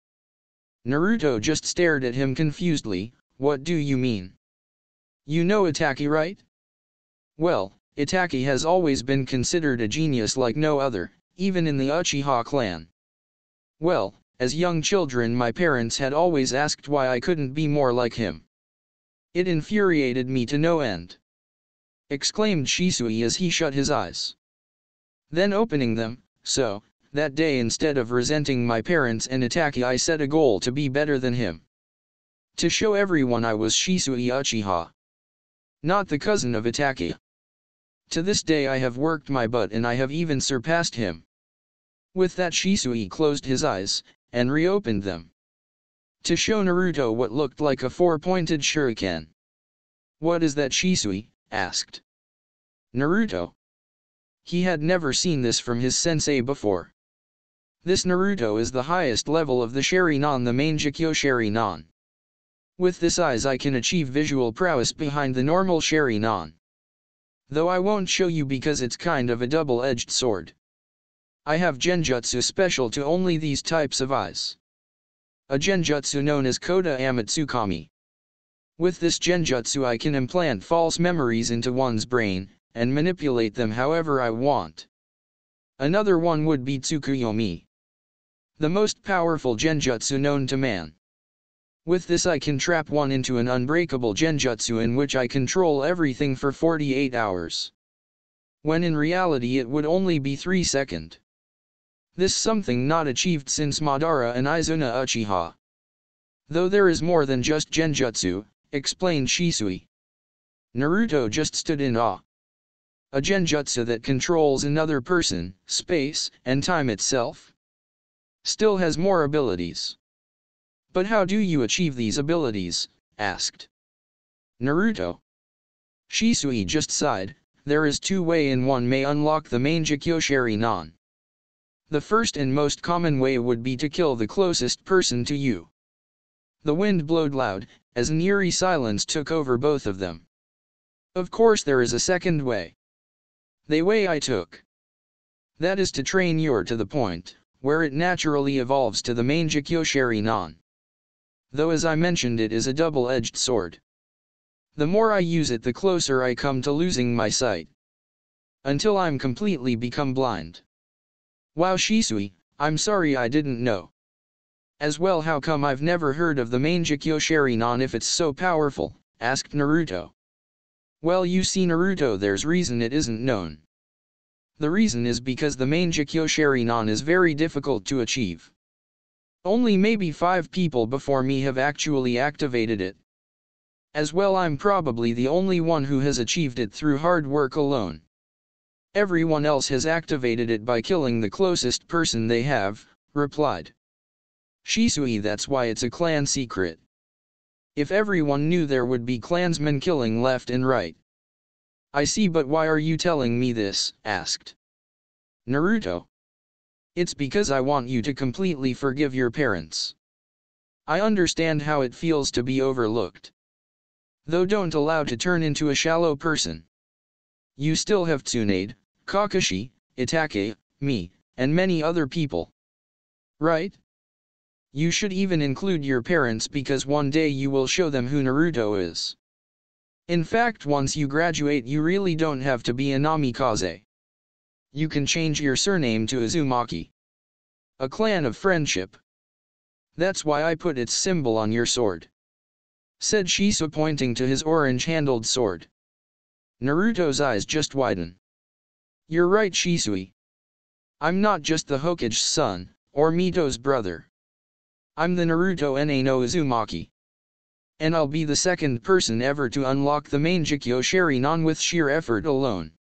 Naruto just stared at him confusedly. "What do you mean? You know Itachi, right?" "Well, Itachi has always been considered a genius like no other, even in the Uchiha clan. Well, as young children my parents had always asked why I couldn't be more like him. It infuriated me to no end," exclaimed Shisui as he shut his eyes. Then opening them, "So, that day instead of resenting my parents and Itachi I set a goal to be better than him. To show everyone I was Shisui Uchiha. Not the cousin of Itachi. To this day I have worked my butt and I have even surpassed him." With that Shisui closed his eyes, and reopened them. To show Naruto what looked like a four-pointed shuriken. "What is that?" Shisui asked Naruto. He had never seen this from his sensei before. This Naruto is the highest level of the Sharingan, the main Jikyo Sharingan. With this eyes I can achieve visual prowess behind the normal Sharingan. Though I won't show you because it's kind of a double-edged sword. I have genjutsu special to only these types of eyes. A genjutsu known as Koda Amatsukami. With this genjutsu I can implant false memories into one's brain, and manipulate them however I want. Another one would be Tsukuyomi. The most powerful genjutsu known to man. With this I can trap one into an unbreakable genjutsu in which I control everything for 48 hours. When in reality it would only be 3 seconds. This something not achieved since Madara and Izuna Uchiha. Though there is more than just genjutsu, explained Shisui. Naruto just stood in awe. A genjutsu that controls another person, space, and time itself? Still has more abilities. But how do you achieve these abilities? Asked Naruto. Shisui just sighed. There is two ways in one may unlock the main Jikyo Sharingan. The first and most common way would be to kill the closest person to you. The wind blowed loud, as an eerie silence took over both of them. Of course there is a second way. The way I took. That is to train your to the point, where it naturally evolves to the main Jikyo Sharingan. Though as I mentioned it is a double-edged sword. The more I use it the closer I come to losing my sight. Until I'm completely become blind. Wow, Shisui, I'm sorry I didn't know. As well, how come I've never heard of the main Jikyo Sharingan if it's so powerful? Asked Naruto. Well, you see Naruto, there's reason it isn't known. The reason is because the main Jikyo Sharingan is very difficult to achieve. Only maybe 5 people before me have actually activated it. As well, I'm probably the only one who has achieved it through hard work alone. Everyone else has activated it by killing the closest person they have, replied Shisui. That's why it's a clan secret. If everyone knew there would be clansmen killing left and right. I see, but why are you telling me this? Asked Naruto. It's because I want you to completely forgive your parents. I understand how it feels to be overlooked. Though don't allow to turn into a shallow person. You still have Tsunade, Kakashi, Itachi, me, and many other people. Right? You should even include your parents because one day you will show them who Naruto is. In fact, once you graduate you really don't have to be a Namikaze. You can change your surname to Uzumaki. A clan of friendship. That's why I put its symbol on your sword. Said Shisui, pointing to his orange-handled sword. Naruto's eyes just widen. You're right, Shisui. I'm not just the Hokage's son, or Mito's brother. I'm the Naruto no Uzumaki. And I'll be the second person ever to unlock the main Jikyo Sharingan with sheer effort alone.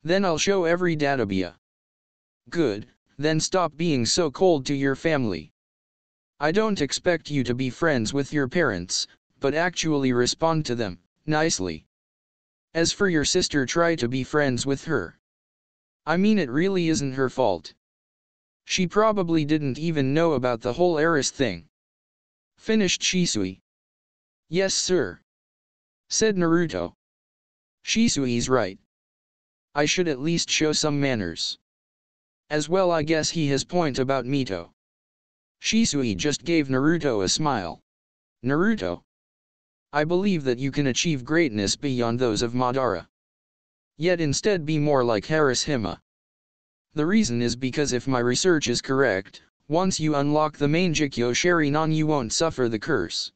Then I'll show every databia. Good, then stop being so cold to your family. I don't expect you to be friends with your parents, but actually respond to them, nicely. As for your sister, try to be friends with her. I mean, it really isn't her fault. She probably didn't even know about the whole Eris thing. Finished Shisui. Yes sir, said Naruto. Shisui's right. I should at least show some manners. As well, I guess he has point about Mito. Shisui just gave Naruto a smile. Naruto, I believe that you can achieve greatness beyond those of Madara. Yet instead be more like Harashima. The reason is because if my research is correct, once you unlock the main Jikyo Sharingan you won't suffer the curse.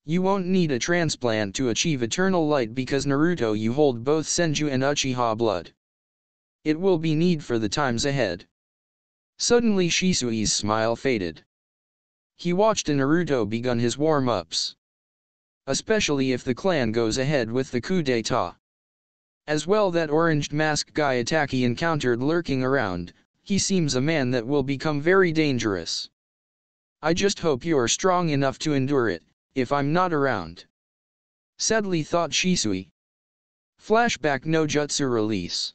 You won't need a transplant to achieve eternal light because Naruto, you hold both Senju and Uchiha blood. It will be need for the times ahead. Suddenly Shisui's smile faded. He watched Naruto begun his warm-ups. Especially if the clan goes ahead with the coup d'etat. As well, that orange masked guy attack he encountered lurking around, he seems a man that will become very dangerous. I just hope you're strong enough to endure it, if I'm not around. Sadly thought Shisui. Flashback no jutsu release.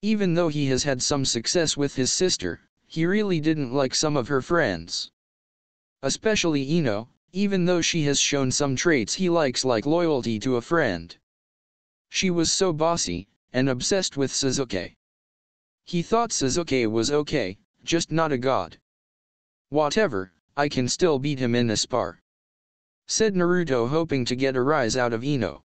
Even though he has had some success with his sister, he really didn't like some of her friends. Especially Ino, even though she has shown some traits he likes, like loyalty to a friend. She was so bossy, and obsessed with Sasuke. He thought Sasuke was okay, just not a god. Whatever, I can still beat him in a spar, said Naruto, hoping to get a rise out of Ino.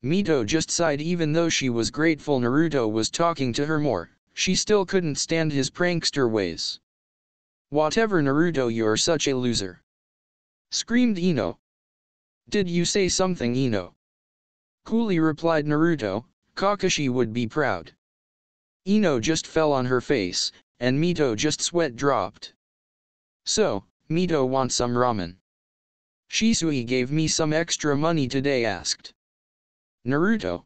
Mito just sighed. Even though she was grateful Naruto was talking to her more, she still couldn't stand his prankster ways. Whatever Naruto, you're such a loser, screamed Ino. Did you say something, Ino? Coolly replied Naruto, Kakashi would be proud. Ino just fell on her face, and Mito just sweat dropped. So, Mito wants some ramen. Shisui gave me some extra money today, asked Naruto.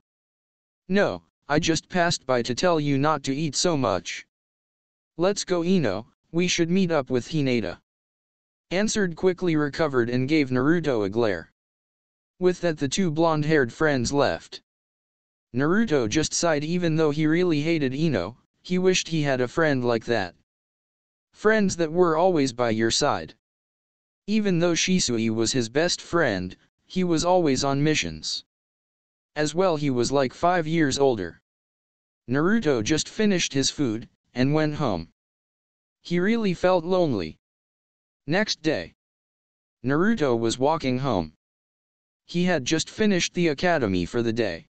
No, I just passed by to tell you not to eat so much. Let's go, Ino, we should meet up with Hinata, answered quickly, recovered and gave Naruto a glare. With that the two blonde-haired friends left. Naruto just sighed. Even though he really hated Ino, he wished he had a friend like that. Friends that were always by your side. Even though Shisui was his best friend, he was always on missions. As well, he was like 5 years older. Naruto just finished his food, and went home. He really felt lonely. Next day, Naruto was walking home. He had just finished the academy for the day.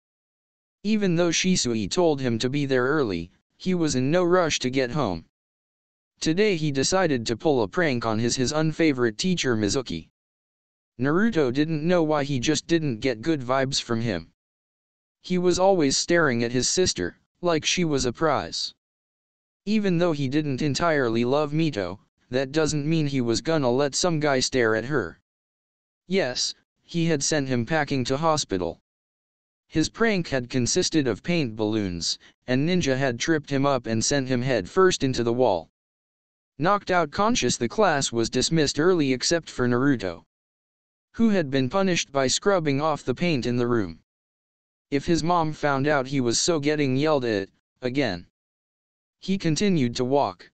Even though Shisui told him to be there early, he was in no rush to get home. Today he decided to pull a prank on his unfavorite teacher Mizuki. Naruto didn't know why he just didn't get good vibes from him. He was always staring at his sister, like she was a prize. Even though he didn't entirely love Mito, that doesn't mean he was gonna let some guy stare at her. Yes, he had sent him packing to hospital. His prank had consisted of paint balloons, and Ninja had tripped him up and sent him head first into the wall. Knocked out conscious, the class was dismissed early except for Naruto, who had been punished by scrubbing off the paint in the room. If his mom found out, he was so getting yelled at, again. He continued to walk.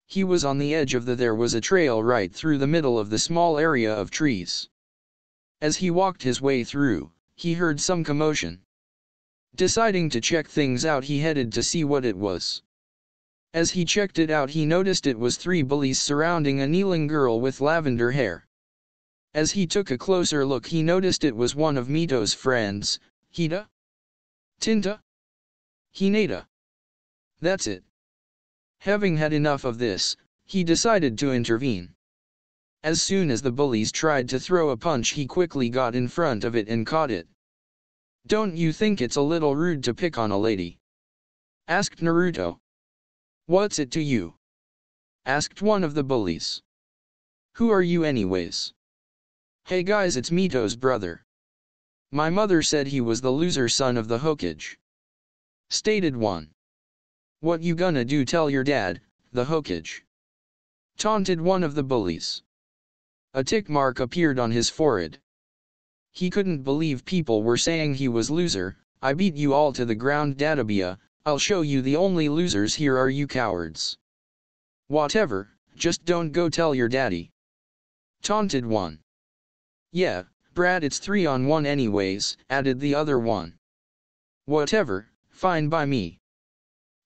He was on the edge of there was a trail right through the middle of the small area of trees. As he walked his way through, he heard some commotion. Deciding to check things out, he headed to see what it was. As he checked it out, he noticed it was 3 bullies surrounding a kneeling girl with lavender hair. As he took a closer look, he noticed it was one of Mito's friends, Hida? Tinta? Hinata. That's it. Having had enough of this, he decided to intervene. As soon as the bullies tried to throw a punch, he quickly got in front of it and caught it. Don't you think it's a little rude to pick on a lady? Asked Naruto. What's it to you? Asked one of the bullies. Who are you anyways? Hey guys, it's Mito's brother. My mother said he was the loser son of the Hokage. Stated one. What you gonna do, tell your dad, the Hokage? Taunted one of the bullies. A tick mark appeared on his forehead. He couldn't believe people were saying he was loser. I beat you all to the ground, Dadabia. I'll show you the only losers here are you cowards. Whatever, just don't go tell your daddy. Taunted one. Yeah, Brad, it's 3-on-1 anyways, added the other one. Whatever, fine by me.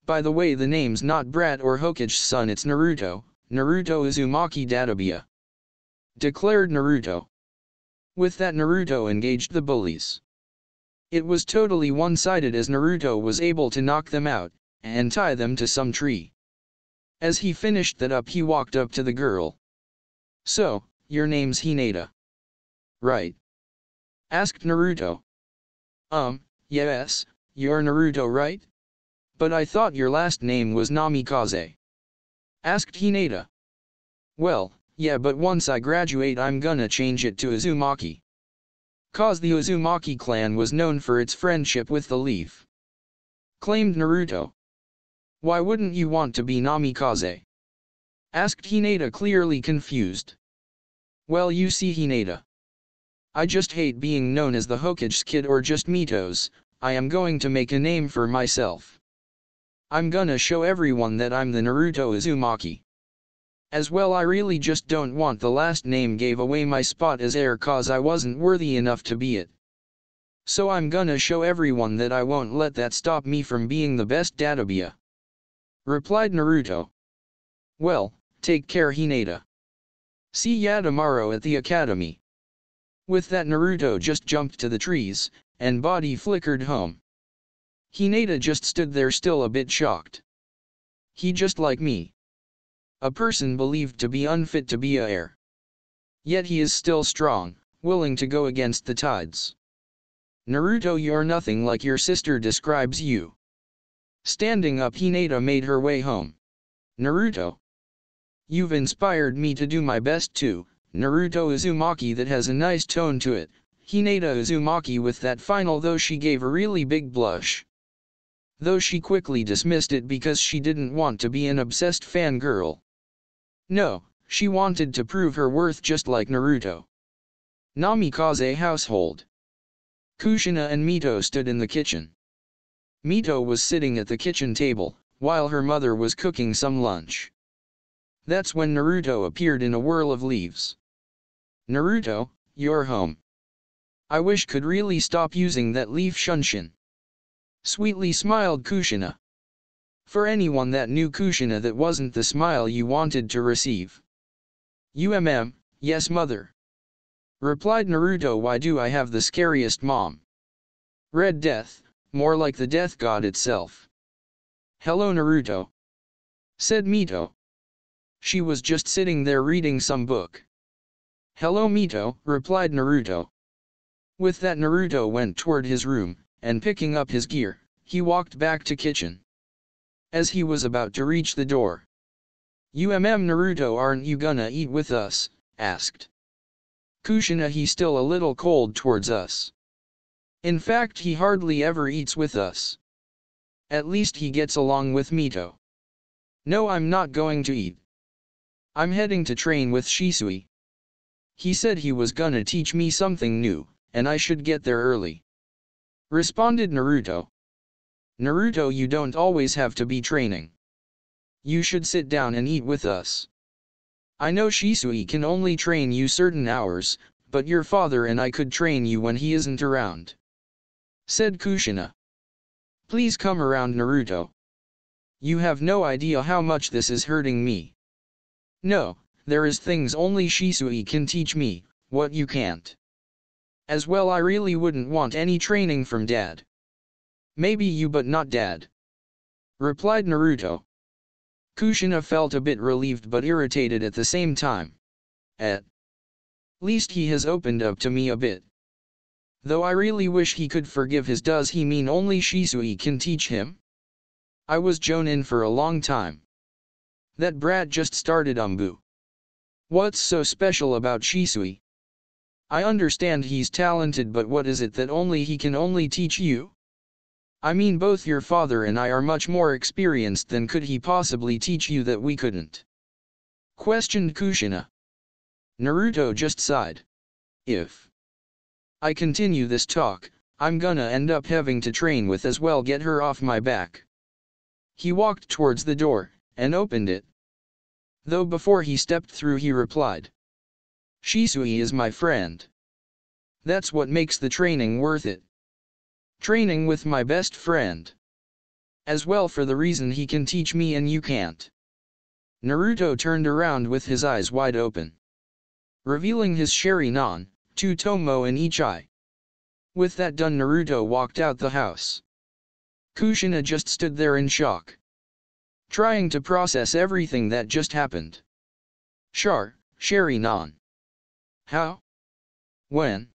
By the way, the name's not Brad or Hokage's son, it's Naruto, Naruto Uzumaki Dadabia. Declared Naruto. With that, Naruto engaged the bullies. It was totally one-sided as Naruto was able to knock them out, and tie them to some tree. As he finished that up, he walked up to the girl. So, your name's Hinata. Right? Asked Naruto. Yes, you're Naruto, right? But I thought your last name was Namikaze. Asked Hinata. Well, yeah, but once I graduate I'm gonna change it to Uzumaki. 'Cause the Uzumaki clan was known for its friendship with the leaf. Claimed Naruto. Why wouldn't you want to be Namikaze? Asked Hinata, clearly confused. Well, you see, Hinata, I just hate being known as the Hokage's kid or just Mito's. I am going to make a name for myself. I'm gonna show everyone that I'm the Naruto Uzumaki. As well, I really just don't want the last name gave away my spot as heir, 'cause I wasn't worthy enough to be it. So I'm gonna show everyone that I won't let that stop me from being the best, Dadabia. Replied Naruto. Well, take care, Hinata. See ya tomorrow at the academy. With that, Naruto just jumped to the trees, and body flickered home. Hinata just stood there, still a bit shocked. He just like me. A person believed to be unfit to be a heir. Yet he is still strong, willing to go against the tides. Naruto, you're nothing like your sister describes you. Standing up, Hinata made her way home. Naruto, you've inspired me to do my best too. Naruto Uzumaki, that has a nice tone to it. Hinata Uzumaki. With that final though, she gave a really big blush. Though she quickly dismissed it because she didn't want to be an obsessed fangirl. No, she wanted to prove her worth just like Naruto. Namikaze household. Kushina and Mito stood in the kitchen. Mito was sitting at the kitchen table, while her mother was cooking some lunch. That's when Naruto appeared in a whirl of leaves. Naruto, you're home. I wish could really stop using that leaf shunshin. Sweetly smiled Kushina. For anyone that knew Kushina, that wasn't the smile you wanted to receive. Yes mother. Replied Naruto. Why do I have the scariest mom? Red Death, more like the death god itself. Hello Naruto. Said Mito. She was just sitting there reading some book. Hello Mito, replied Naruto. With that, Naruto went toward his room, and picking up his gear, he walked back to kitchen. As he was about to reach the door. Naruto, aren't you gonna eat with us? Asked Kushina. He's still a little cold towards us. In fact, he hardly ever eats with us. At least he gets along with Mito. No, I'm not going to eat. I'm heading to train with Shisui. He said he was gonna teach me something new, and I should get there early. Responded Naruto. Naruto, you don't always have to be training. You should sit down and eat with us. I know Shisui can only train you certain hours, but your father and I could train you when he isn't around. Said Kushina. Please come around, Naruto. You have no idea how much this is hurting me. No, there is things only Shisui can teach me, what you can't. As well, I really wouldn't want any training from Dad. Maybe you, but not Dad. Replied Naruto. Kushina felt a bit relieved but irritated at the same time. At least he has opened up to me a bit. Though I really wish he could forgive his. Does he mean only Shisui can teach him? I was jonin for a long time. That brat just started Umbu. What's so special about Shisui? I understand he's talented, but what is it that he can only teach you? I mean, both your father and I are much more experienced than could he possibly teach you that we couldn't? Questioned Kushina. Naruto just sighed. If I continue this talk, I'm gonna end up having to train with as well, get her off my back. He walked towards the door, and opened it. Though before he stepped through he replied. Shisui is my friend. That's what makes the training worth it. Training with my best friend. As well, for the reason he can teach me and you can't. Naruto turned around with his eyes wide open, revealing his Sharingan, 2 tomo in each eye. With that done, Naruto walked out the house. Kushina just stood there in shock, trying to process everything that just happened. Sharingan. How? When?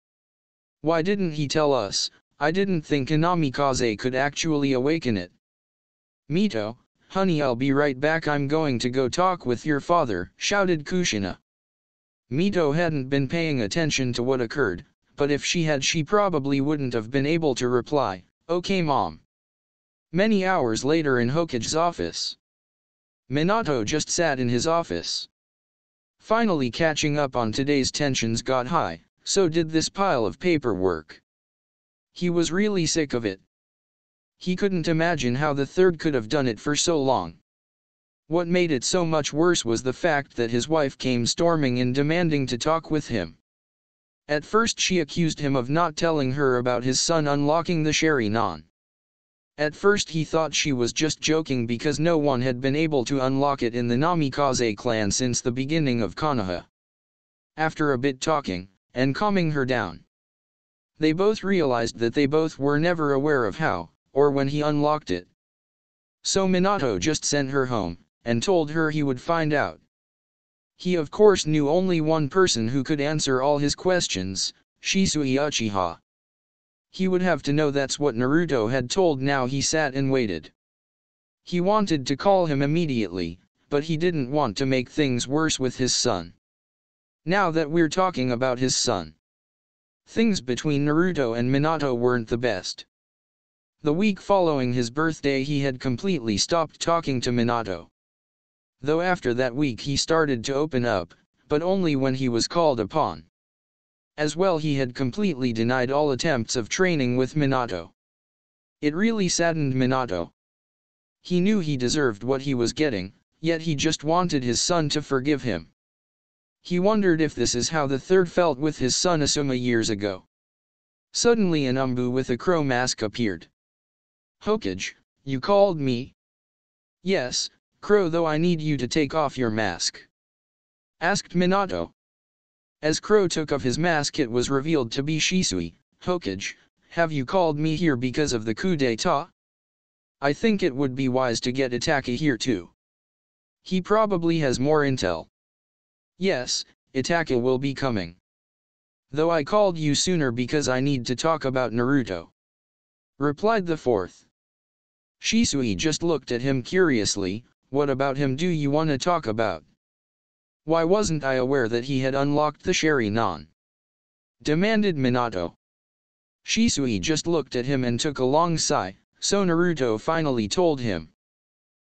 Why didn't he tell us? I didn't think Namikaze could actually awaken it. Mito, honey, I'll be right back, I'm going to go talk with your father, shouted Kushina. Mito hadn't been paying attention to what occurred, but if she had, she probably wouldn't have been able to reply, okay mom. Many hours later in Hokage's office, Minato just sat in his office. Finally catching up on today's tensions got high, so did this pile of paperwork. He was really sick of it. He couldn't imagine how the third could have done it for so long. What made it so much worse was the fact that his wife came storming in demanding to talk with him. At first she accused him of not telling her about his son unlocking the Sharingan. At first he thought she was just joking because no one had been able to unlock it in the Namikaze clan since the beginning of Konoha. After a bit talking, and calming her down, they both realized that they both were never aware of how, or when he unlocked it. So Minato just sent her home, and told her he would find out. He of course knew only one person who could answer all his questions, Shisui Uchiha. He would have to know. That's what Naruto had told. Now he sat and waited. He wanted to call him immediately, but he didn't want to make things worse with his son. Now that we're talking about his son, things between Naruto and Minato weren't the best. The week following his birthday he had completely stopped talking to Minato. Though after that week he started to open up, but only when he was called upon. As well, he had completely denied all attempts of training with Minato. It really saddened Minato. He knew he deserved what he was getting, yet he just wanted his son to forgive him. He wondered if this is how the third felt with his son Asuma years ago. Suddenly an Umbu with a crow mask appeared. Hokage, you called me? Yes, Crow, though I need you to take off your mask. Asked Minato. As Crow took off his mask it was revealed to be Shisui. Hokage, have you called me here because of the coup d'etat? I think it would be wise to get Itachi here too. He probably has more intel. Yes, Itachi will be coming. Though I called you sooner because I need to talk about Naruto. Replied the fourth. Shisui just looked at him curiously. What about him do you want to talk about? Why wasn't I aware that he had unlocked the Sharingan? Demanded Minato. Shisui just looked at him and took a long sigh, so Naruto finally told him.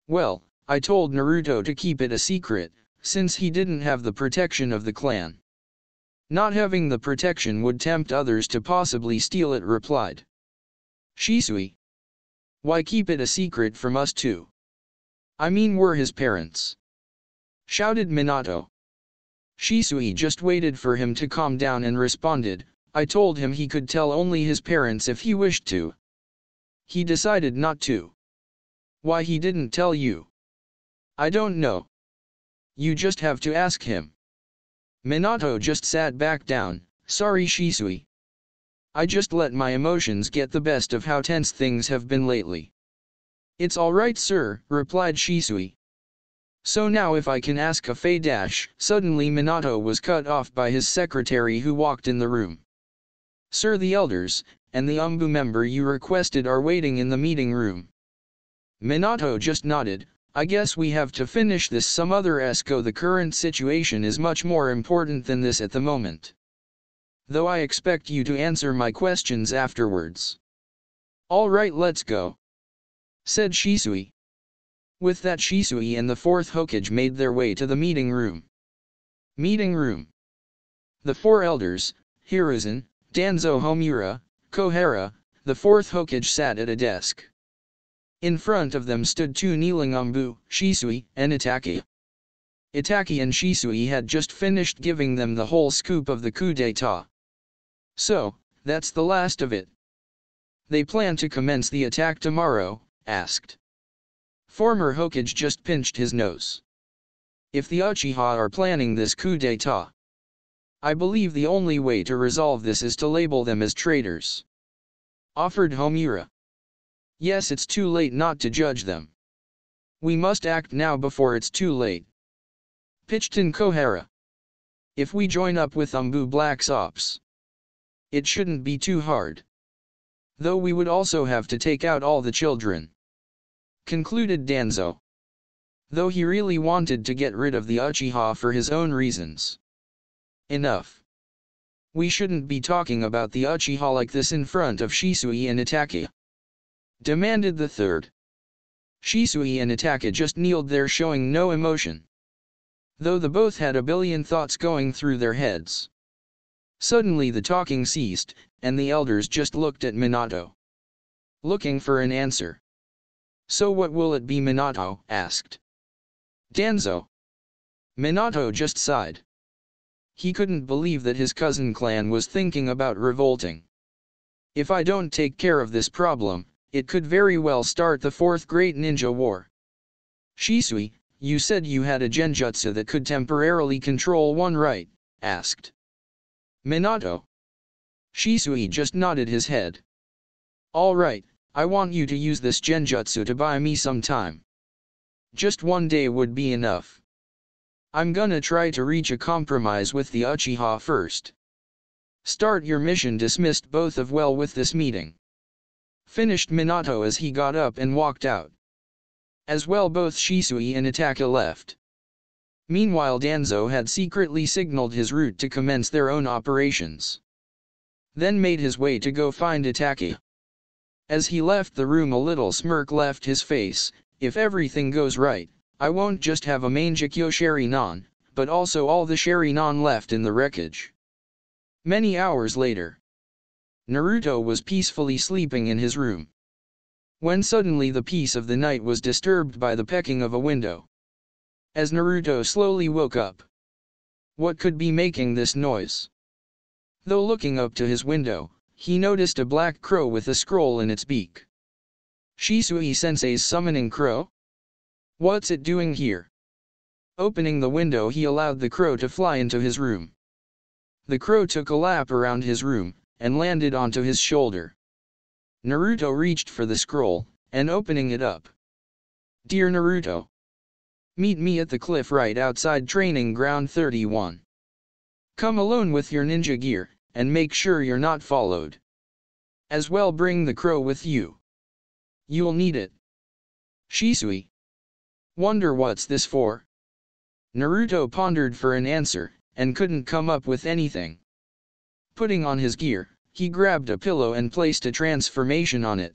Well, I told Naruto to keep it a secret, since he didn't have the protection of the clan. Not having the protection would tempt others to possibly steal it, replied Shisui. Why keep it a secret from us too? I mean, we're his parents. Shouted Minato. Shisui just waited for him to calm down and responded, I told him he could tell only his parents if he wished to. He decided not to. Why he didn't tell you? I don't know. You just have to ask him. Minato just sat back down, sorry Shisui. I just let my emotions get the best of how tense things have been lately. It's alright sir, replied Shisui. So now if I can ask a favor. Suddenly Minato was cut off by his secretary who walked in the room. Sir, the elders, and the Umbu member you requested are waiting in the meeting room. Minato just nodded, I guess we have to finish this some other esco. The current situation is much more important than this at the moment. though I expect you to answer my questions afterwards. Alright, let's go, said Shisui. With that, Shisui and the fourth Hokage made their way to the meeting room. Meeting room. The four elders, Hiruzen, Danzo Homura, Kohara, the fourth Hokage sat at a desk. In front of them stood two kneeling Anbu, Shisui, and Itachi. Itachi and Shisui had just finished giving them the whole scoop of the coup d'etat. So, that's the last of it. They plan to commence the attack tomorrow? Asked. Former Hokage just pinched his nose. If the Uchiha are planning this coup d'etat, I believe the only way to resolve this is to label them as traitors, offered Homura. Yes, it's too late not to judge them. We must act now before it's too late, pitched in Kohara. If we join up with Anbu Black Ops, it shouldn't be too hard. Though we would also have to take out all the children, concluded Danzo. Though he really wanted to get rid of the Uchiha for his own reasons. Enough. We shouldn't be talking about the Uchiha like this in front of Shisui and Itachi, demanded the third. Shisui and Itachi just kneeled there showing no emotion, though the both had a billion thoughts going through their heads. Suddenly the talking ceased, and the elders just looked at Minato, looking for an answer. So what will it be, Minato? Asked Danzo. Minato just sighed. He couldn't believe that his cousin clan was thinking about revolting. If I don't take care of this problem, it could very well start the fourth great ninja war. Shisui, you said you had a genjutsu that could temporarily control one, right? Asked Minato. Shisui just nodded his head. Alright, I want you to use this genjutsu to buy me some time. Just one day would be enough. I'm gonna try to reach a compromise with the Uchiha first. Start your mission. Dismissed both of well with this meeting, finished Minato as he got up and walked out. As well, both Shisui and Itachi left. Meanwhile, Danzo had secretly signaled his route to commence their own operations, then made his way to go find Itachi. As he left the room, a little smirk left his face. If everything goes right, I won't just have a Mangekyo Sharingan, but also all the Sharingan left in the wreckage. Many hours later, Naruto was peacefully sleeping in his room, when suddenly the peace of the night was disturbed by the pecking of a window. As Naruto slowly woke up, what could be making this noise? Though looking up to his window, he noticed a black crow with a scroll in its beak. Shisui-sensei's summoning crow? What's it doing here? Opening the window, he allowed the crow to fly into his room. The crow took a lap around his room, and landed onto his shoulder. Naruto reached for the scroll, and opening it up. Dear Naruto, meet me at the cliff right outside Training Ground 31. Come alone with your ninja gear, and make sure you're not followed. As well, bring the crow with you. You'll need it. Shisui. Wonder what's this for? Naruto pondered for an answer, and couldn't come up with anything. Putting on his gear, he grabbed a pillow and placed a transformation on it,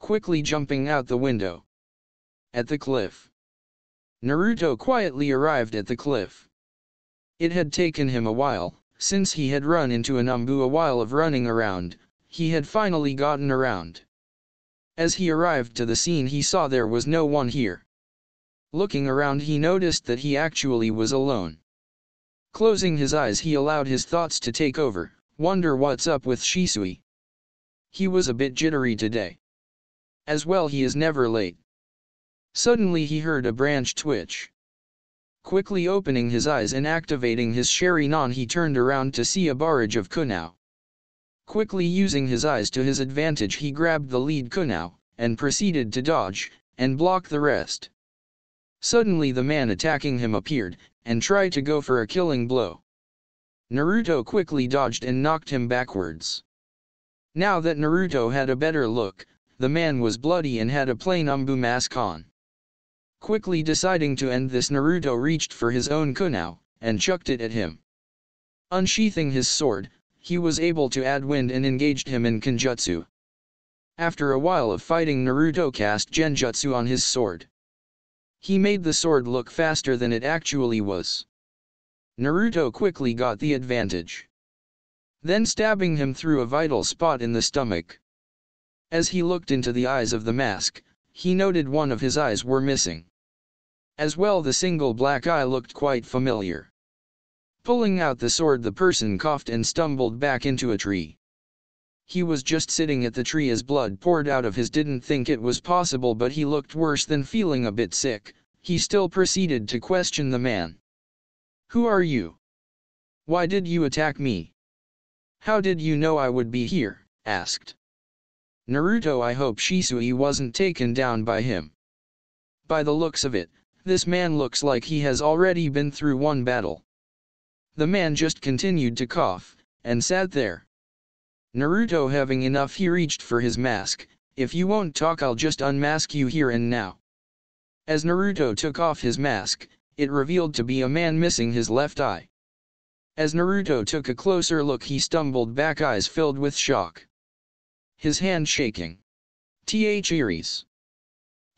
quickly jumping out the window. At the cliff. Naruto quietly arrived at the cliff. It had taken him a while, since he had run into an Anbu. A while of running around, he had finally gotten around. As he arrived to the scene, he saw there was no one here. Looking around, he noticed that he actually was alone. Closing his eyes, he allowed his thoughts to take over. Wonder what's up with Shisui. He was a bit jittery today. As well, he is never late. Suddenly he heard a branch twitch. Quickly opening his eyes and activating his Sharingan, he turned around to see a barrage of kunai. Quickly using his eyes to his advantage, he grabbed the lead kunai, and proceeded to dodge, and block the rest. Suddenly the man attacking him appeared, and tried to go for a killing blow. Naruto quickly dodged and knocked him backwards. Now that Naruto had a better look, the man was bloody and had a plain Anbu mask on. Quickly deciding to end this, Naruto reached for his own kunai, and chucked it at him. Unsheathing his sword, he was able to add wind and engaged him in Kenjutsu. After a while of fighting, Naruto cast Genjutsu on his sword. He made the sword look faster than it actually was. Naruto quickly got the advantage, then stabbing him through a vital spot in the stomach. As he looked into the eyes of the mask, he noted one of his eyes were missing. As well, the single black eye looked quite familiar. Pulling out the sword, the person coughed and stumbled back into a tree. He was just sitting at the tree as blood poured out of his. Didn't think it was possible, but he looked worse than feeling a bit sick. He still proceeded to question the man. "Who are you? Why did you attack me? How did you know I would be here?" asked Naruto. I hope Shisui wasn't taken down by him. By the looks of it, this man looks like he has already been through one battle. The man just continued to cough, and sat there. Naruto, having enough, he reached for his mask. "If you won't talk, I'll just unmask you here and now." As Naruto took off his mask, it revealed to be a man missing his left eye. As Naruto took a closer look, he stumbled back, eyes filled with shock, his hand shaking. Iris.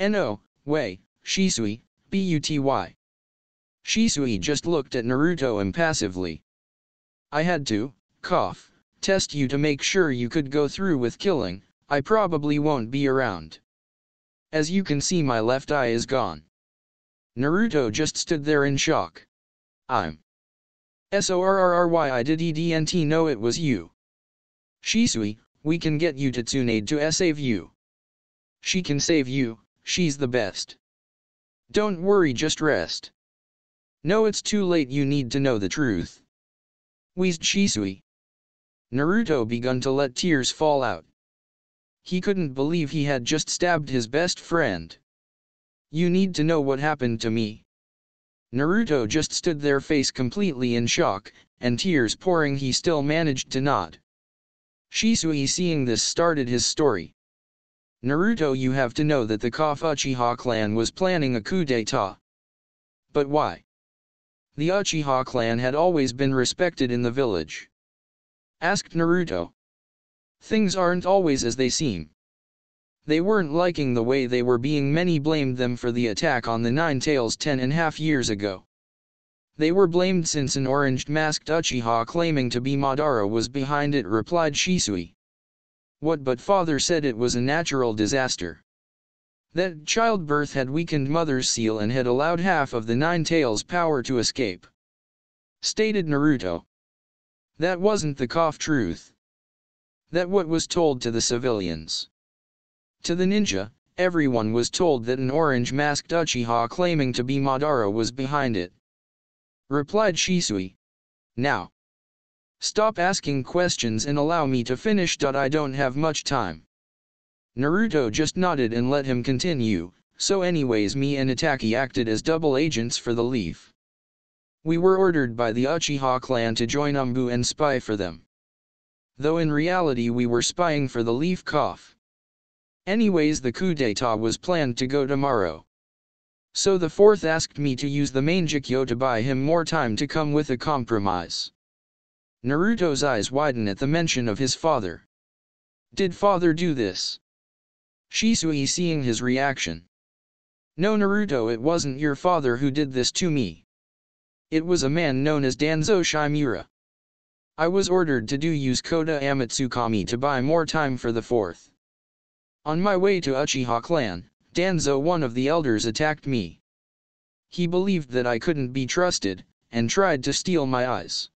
No, way, Shisui, Buty. Shisui just looked at Naruto impassively. "I had to, cough, test you to make sure you could go through with killing. I probably won't be around. As you can see, my left eye is gone." Naruto just stood there in shock. "I'm sorry, I didn't know it was you. Shisui, we can get you to Tsunade to save you. She can save you, she's the best. Don't worry, just rest." "No, it's too late, you need to know the truth," wheezed Shisui. Naruto began to let tears fall out. He couldn't believe he had just stabbed his best friend. "You need to know what happened to me." Naruto just stood there, face completely in shock, and tears pouring. He still managed to nod. Shisui, seeing this, started his story. "Naruto, you have to know that the Uchiha clan was planning a coup d'etat." "But why?" "The Uchiha clan had always been respected in the village," asked Naruto. "Things aren't always as they seem. They weren't liking the way they were being. Many blamed them for the attack on the Nine Tails 10.5 years ago. They were blamed since an orange-masked Uchiha claiming to be Madara was behind it," replied Shisui. "What? But father said it was a natural disaster. That childbirth had weakened Mother's seal and had allowed half of the Nine Tails' power to escape," stated Naruto. "That wasn't the truth. That what was told to the civilians. To the ninja, everyone was told that an orange-masked Uchiha claiming to be Madara was behind it," replied Shisui. "Now, stop asking questions and allow me to finish. I don't have much time." Naruto just nodded and let him continue. "So anyways, me and Itachi acted as double agents for the Leaf. We were ordered by the Uchiha clan to join Umbu and spy for them. Though in reality we were spying for the Leaf. Anyways, the coup d'etat was planned to go tomorrow. So the fourth asked me to use the Mangekyo to buy him more time to come with a compromise." Naruto's eyes widened at the mention of his father. "Did father do this?" Shisui, seeing his reaction. "No, Naruto, it wasn't your father who did this to me. It was a man known as Danzo Shimura. I was ordered to use Kota Amatsukami to buy more time for the fourth. On my way to Uchiha clan, Danzo, one of the elders, attacked me. He believed that I couldn't be trusted, and tried to steal my eyes.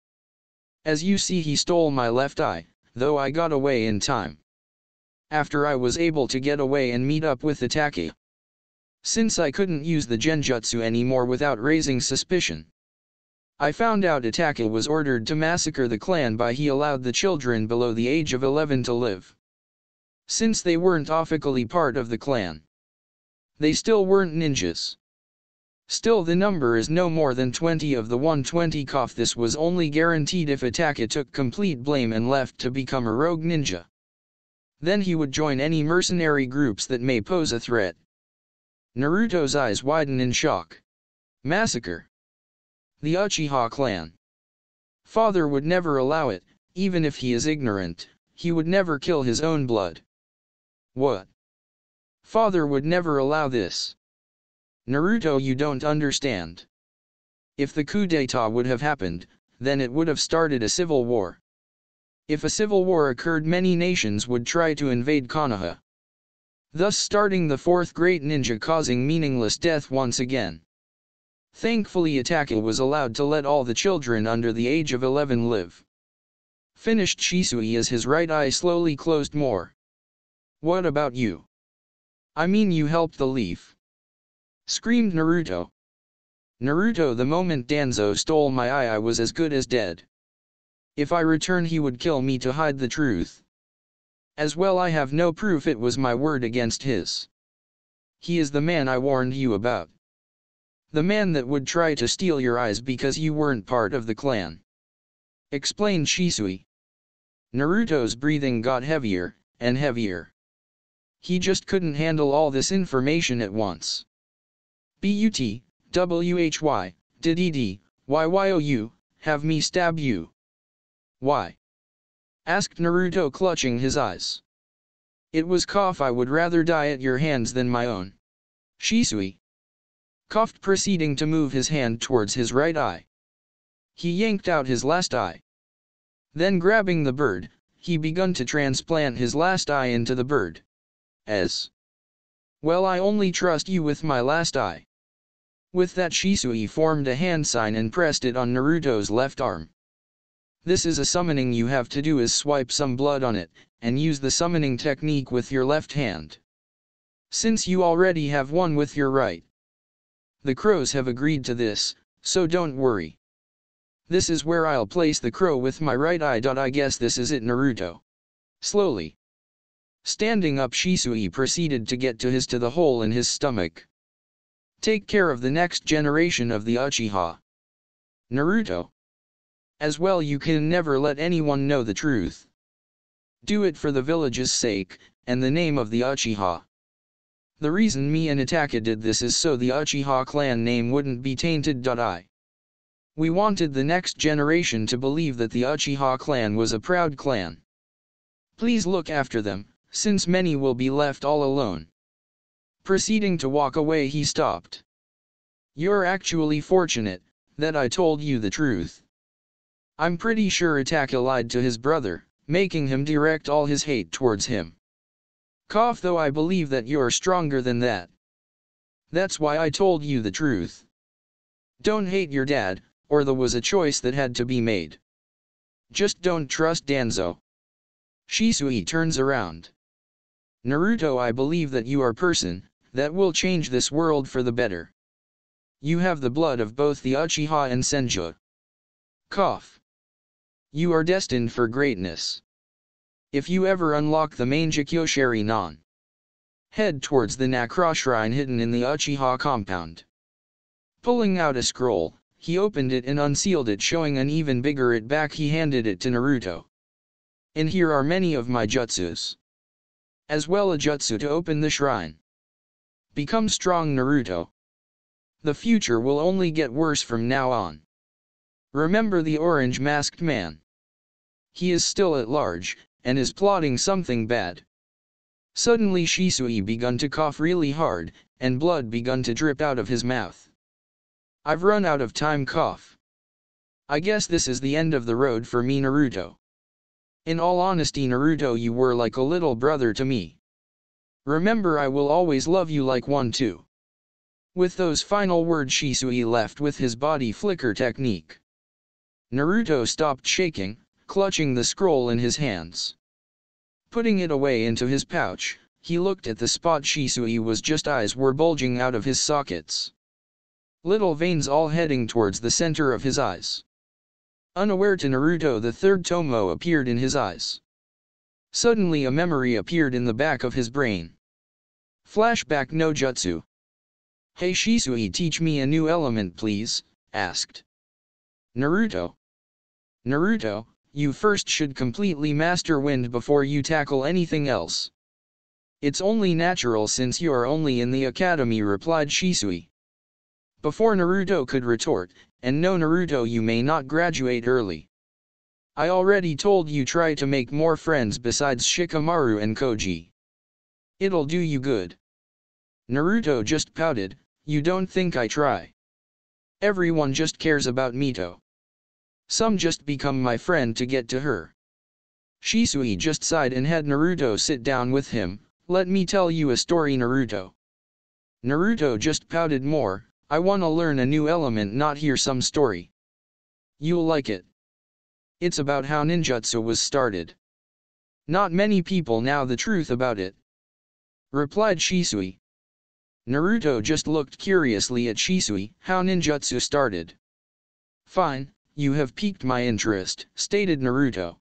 As you see, he stole my left eye, though I got away in time. After I was able to get away and meet up with Itachi. Since I couldn't use the Genjutsu anymore without raising suspicion, I found out Itachi was ordered to massacre the clan by he allowed the children below the age of 11 to live. Since they weren't officially part of the clan, they still weren't ninjas. Still, the number is no more than 20 of the 120. This was only guaranteed if Itachi took complete blame and left to become a rogue ninja. Then he would join any mercenary groups that may pose a threat." Naruto's eyes widened in shock. "Massacre? The Uchiha clan? Father would never allow it. even if he is ignorant, he would never kill his own blood. What? Father would never allow this. Naruto, you don't understand. If the coup d'etat would have happened, then it would have started a civil war. If a civil war occurred, many nations would try to invade Konoha, thus starting the fourth great ninja, causing meaningless death once again. Thankfully Itachi was allowed to let all the children under the age of 11 live. Finished Shisui as his right eye slowly closed more. What about you? I mean, you helped the leaf, screamed Naruto. Naruto, the moment Danzo stole my eye I was as good as dead. If I return he would kill me to hide the truth. As well, I have no proof it was my word against his. He is the man I warned you about. The man that would try to steal your eyes because you weren't part of the clan, explained Shisui. Naruto's breathing got heavier and heavier. He just couldn't handle all this information at once. But, why, did you have me stab you? Why? Asked Naruto, clutching his eyes. It was cough. I would rather die at your hands than my own. Shisui coughed, proceeding to move his hand towards his right eye. He yanked out his last eye. Then grabbing the bird, he begun to transplant his last eye into the bird. As well, I only trust you with my last eye. With that, Shisui formed a hand sign and pressed it on Naruto's left arm. This is a summoning. You have to do is swipe some blood on it, and use the summoning technique with your left hand, since you already have one with your right. The crows have agreed to this, so don't worry. This is where I'll place the crow with my right eye. I guess this is it. Naruto, slowly standing up, Shisui proceeded to get to the hole in his stomach. Take care of the next generation of the Uchiha, Naruto. As well, you can never let anyone know the truth. Do it for the village's sake, and the name of the Uchiha. The reason me and Itachi did this is so the Uchiha clan name wouldn't be tainted. We wanted the next generation to believe that the Uchiha clan was a proud clan. Please look after them, since many will be left all alone. Proceeding to walk away, he stopped. You're actually fortunate that I told you the truth. I'm pretty sure Itachi lied to his brother, making him direct all his hate towards him. Cough, though I believe that you're stronger than that. That's why I told you the truth. Don't hate your dad, or there was a choice that had to be made. Just don't trust Danzo. Shisui turns around. Naruto, I believe that you are a person that will change this world for the better. You have the blood of both the Uchiha and Senju. Cough. You are destined for greatness. If you ever unlock the Mangekyo Sharingan, head towards the Nakra shrine hidden in the Uchiha compound. Pulling out a scroll, he opened it and unsealed it, showing an even bigger it back. He handed it to Naruto. In here are many of my jutsus, as well a jutsu to open the shrine. Become strong, Naruto. The future will only get worse from now on. Remember the orange masked man. He is still at large, and is plotting something bad. Suddenly Shisui begun to cough really hard, and blood begun to drip out of his mouth. I've run out of time. Cough. I guess this is the end of the road for me, Naruto. In all honesty, Naruto, you were like a little brother to me. Remember, I will always love you like one too. With those final words, Shisui left with his body flicker technique. Naruto stopped shaking, clutching the scroll in his hands. Putting it away into his pouch, he looked at the spot Shisui was just. Eyes were bulging out of his sockets. Little veins all heading towards the center of his eyes. Unaware to Naruto, the third Tomo appeared in his eyes. Suddenly a memory appeared in the back of his brain. Flashback no jutsu. Hey Shisui, teach me a new element please, asked Naruto. Naruto, you first should completely master wind before you tackle anything else. It's only natural since you are only in the academy, replied Shisui. Before Naruto could retort, and no Naruto, you may not graduate early. I already told you try to make more friends besides Shikamaru and Koji. It'll do you good. Naruto just pouted, you don't think I try. Everyone just cares about Mito. Some just become my friend to get to her. Shisui just sighed and had Naruto sit down with him. Let me tell you a story, Naruto. Naruto just pouted more, I wanna learn a new element, not hear some story. You'll like it. It's about how ninjutsu was started. Not many people know the truth about it, replied Shisui. Naruto just looked curiously at Shisui. How ninjutsu started. Fine, you have piqued my interest, stated Naruto.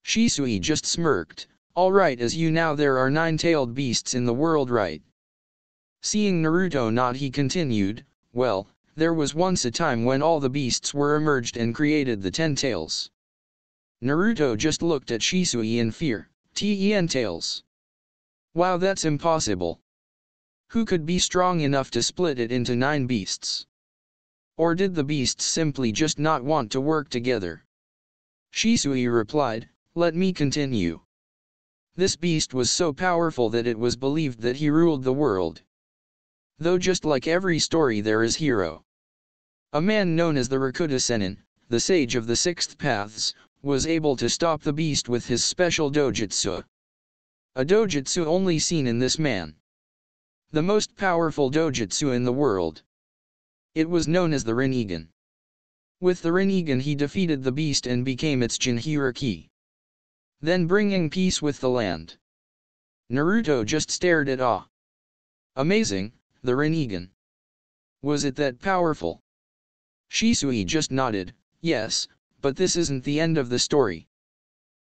Shisui just smirked. Alright, as you know there are 9-tailed beasts in the world, right? Seeing Naruto nod, he continued, well, there was once a time when all the beasts were emerged and created the 10 tails. Naruto just looked at Shisui in fear. 10 tails. Wow, that's impossible. Who could be strong enough to split it into 9 beasts? Or did the beasts simply just not want to work together? Shisui replied, let me continue. This beast was so powerful that it was believed that he ruled the world. Though just like every story there is hero. A man known as the Rakuta Sennin, the sage of the 6th paths, was able to stop the beast with his special dojutsu. A dojutsu only seen in this man. The most powerful dojutsu in the world. It was known as the Rinnegan. With the Rinnegan he defeated the beast and became its Jinhiriki. Then bringing peace with the land. Naruto just stared at awe. Amazing, the Rinnegan. Was it that powerful? Shisui just nodded, yes, but this isn't the end of the story.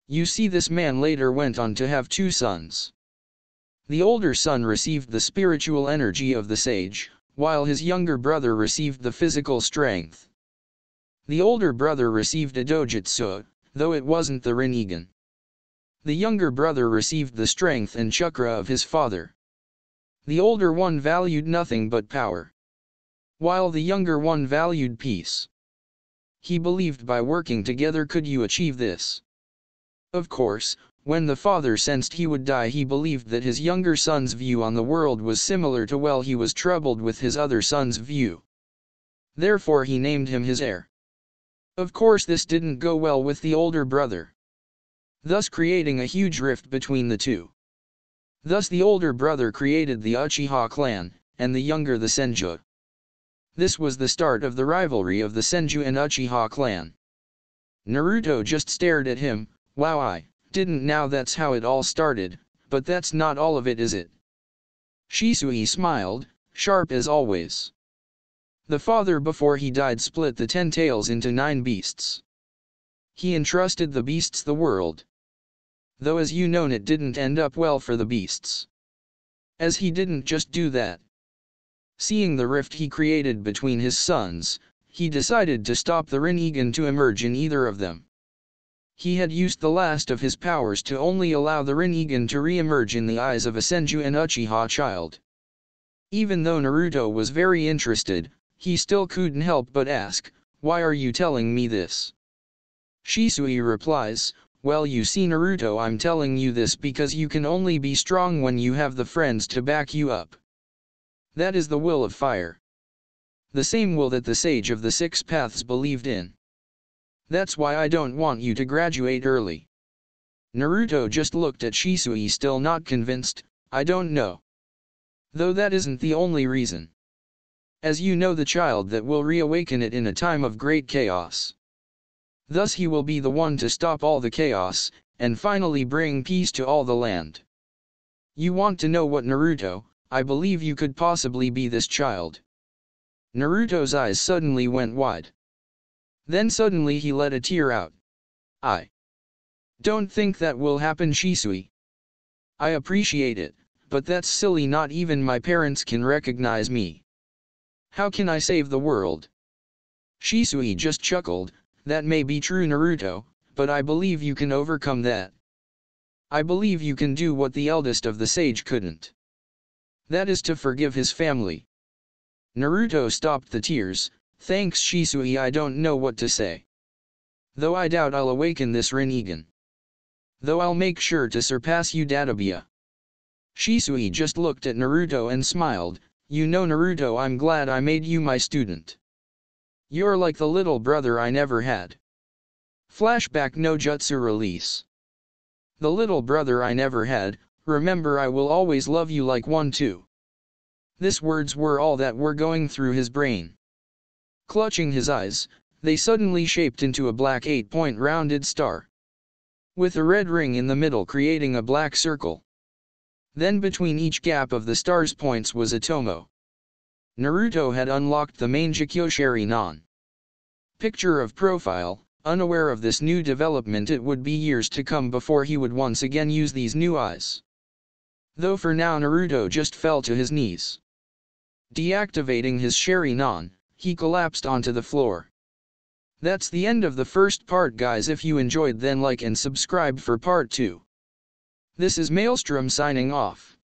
You see, this man later went on to have 2 sons. The older son received the spiritual energy of the sage, while his younger brother received the physical strength. The older brother received a dojutsu, though it wasn't the Rinnegan. The younger brother received the strength and chakra of his father. The older one valued nothing but power, while the younger one valued peace. He believed by working together could you achieve this. Of course, when the father sensed he would die, he believed that his younger son's view on the world was similar to he was troubled with his other son's view. Therefore he named him his heir. Of course this didn't go well with the older brother, thus creating a huge rift between the two. Thus the older brother created the Uchiha clan, and the younger the Senju. This was the start of the rivalry of the Senju and Uchiha clan. Naruto just stared at him. Wow, I didn't know that's how it all started, but that's not all of it, is it? Shisui smiled, sharp as always. The father before he died split the 10 tails into 9 beasts. He entrusted the beasts the world. Though as you know it didn't end up well for the beasts. As he didn't just do that. Seeing the rift he created between his sons, he decided to stop the Rinnegan to emerge in either of them. He had used the last of his powers to only allow the Rinnegan to re-emerge in the eyes of a Senju and Uchiha child. Even though Naruto was very interested, he still couldn't help but ask, why are you telling me this? Shisui replies, well, you see Naruto, I'm telling you this because you can only be strong when you have the friends to back you up. That is the will of fire. The same will that the sage of the 6 paths believed in. That's why I don't want you to graduate early. Naruto just looked at Shisui, still not convinced. I don't know. Though that isn't the only reason. As you know, the child that will reawaken it in a time of great chaos. Thus he will be the one to stop all the chaos, and finally bring peace to all the land. You want to know what, Naruto? I believe you could possibly be this child. Naruto's eyes suddenly went wide. Then suddenly he let a tear out. I don't think that will happen, Shisui. I appreciate it, but that's silly, not even my parents can recognize me. How can I save the world? Shisui just chuckled. That may be true, Naruto, but I believe you can overcome that. I believe you can do what the eldest of the sage couldn't. That is to forgive his family. Naruto stopped the tears. Thanks, Shisui, I don't know what to say. Though I doubt I'll awaken this Rinnegan. Though I'll make sure to surpass you Databia. Shisui just looked at Naruto and smiled, you know Naruto, I'm glad I made you my student. You're like the little brother I never had. Flashback no jutsu release. The little brother I never had, remember I will always love you like one too. These words were all that were going through his brain. Clutching his eyes, they suddenly shaped into a black 8-point rounded star. With a red ring in the middle creating a black circle. Then between each gap of the star's points was a tomo. Naruto had unlocked the main Jikyo Sharingan. Picture of profile, unaware of this new development, it would be years to come before he would once again use these new eyes. Though for now Naruto just fell to his knees. Deactivating his Sharingan, he collapsed onto the floor. That's the end of the first part guys, if you enjoyed then like and subscribe for part 2. This is Maelstrom signing off.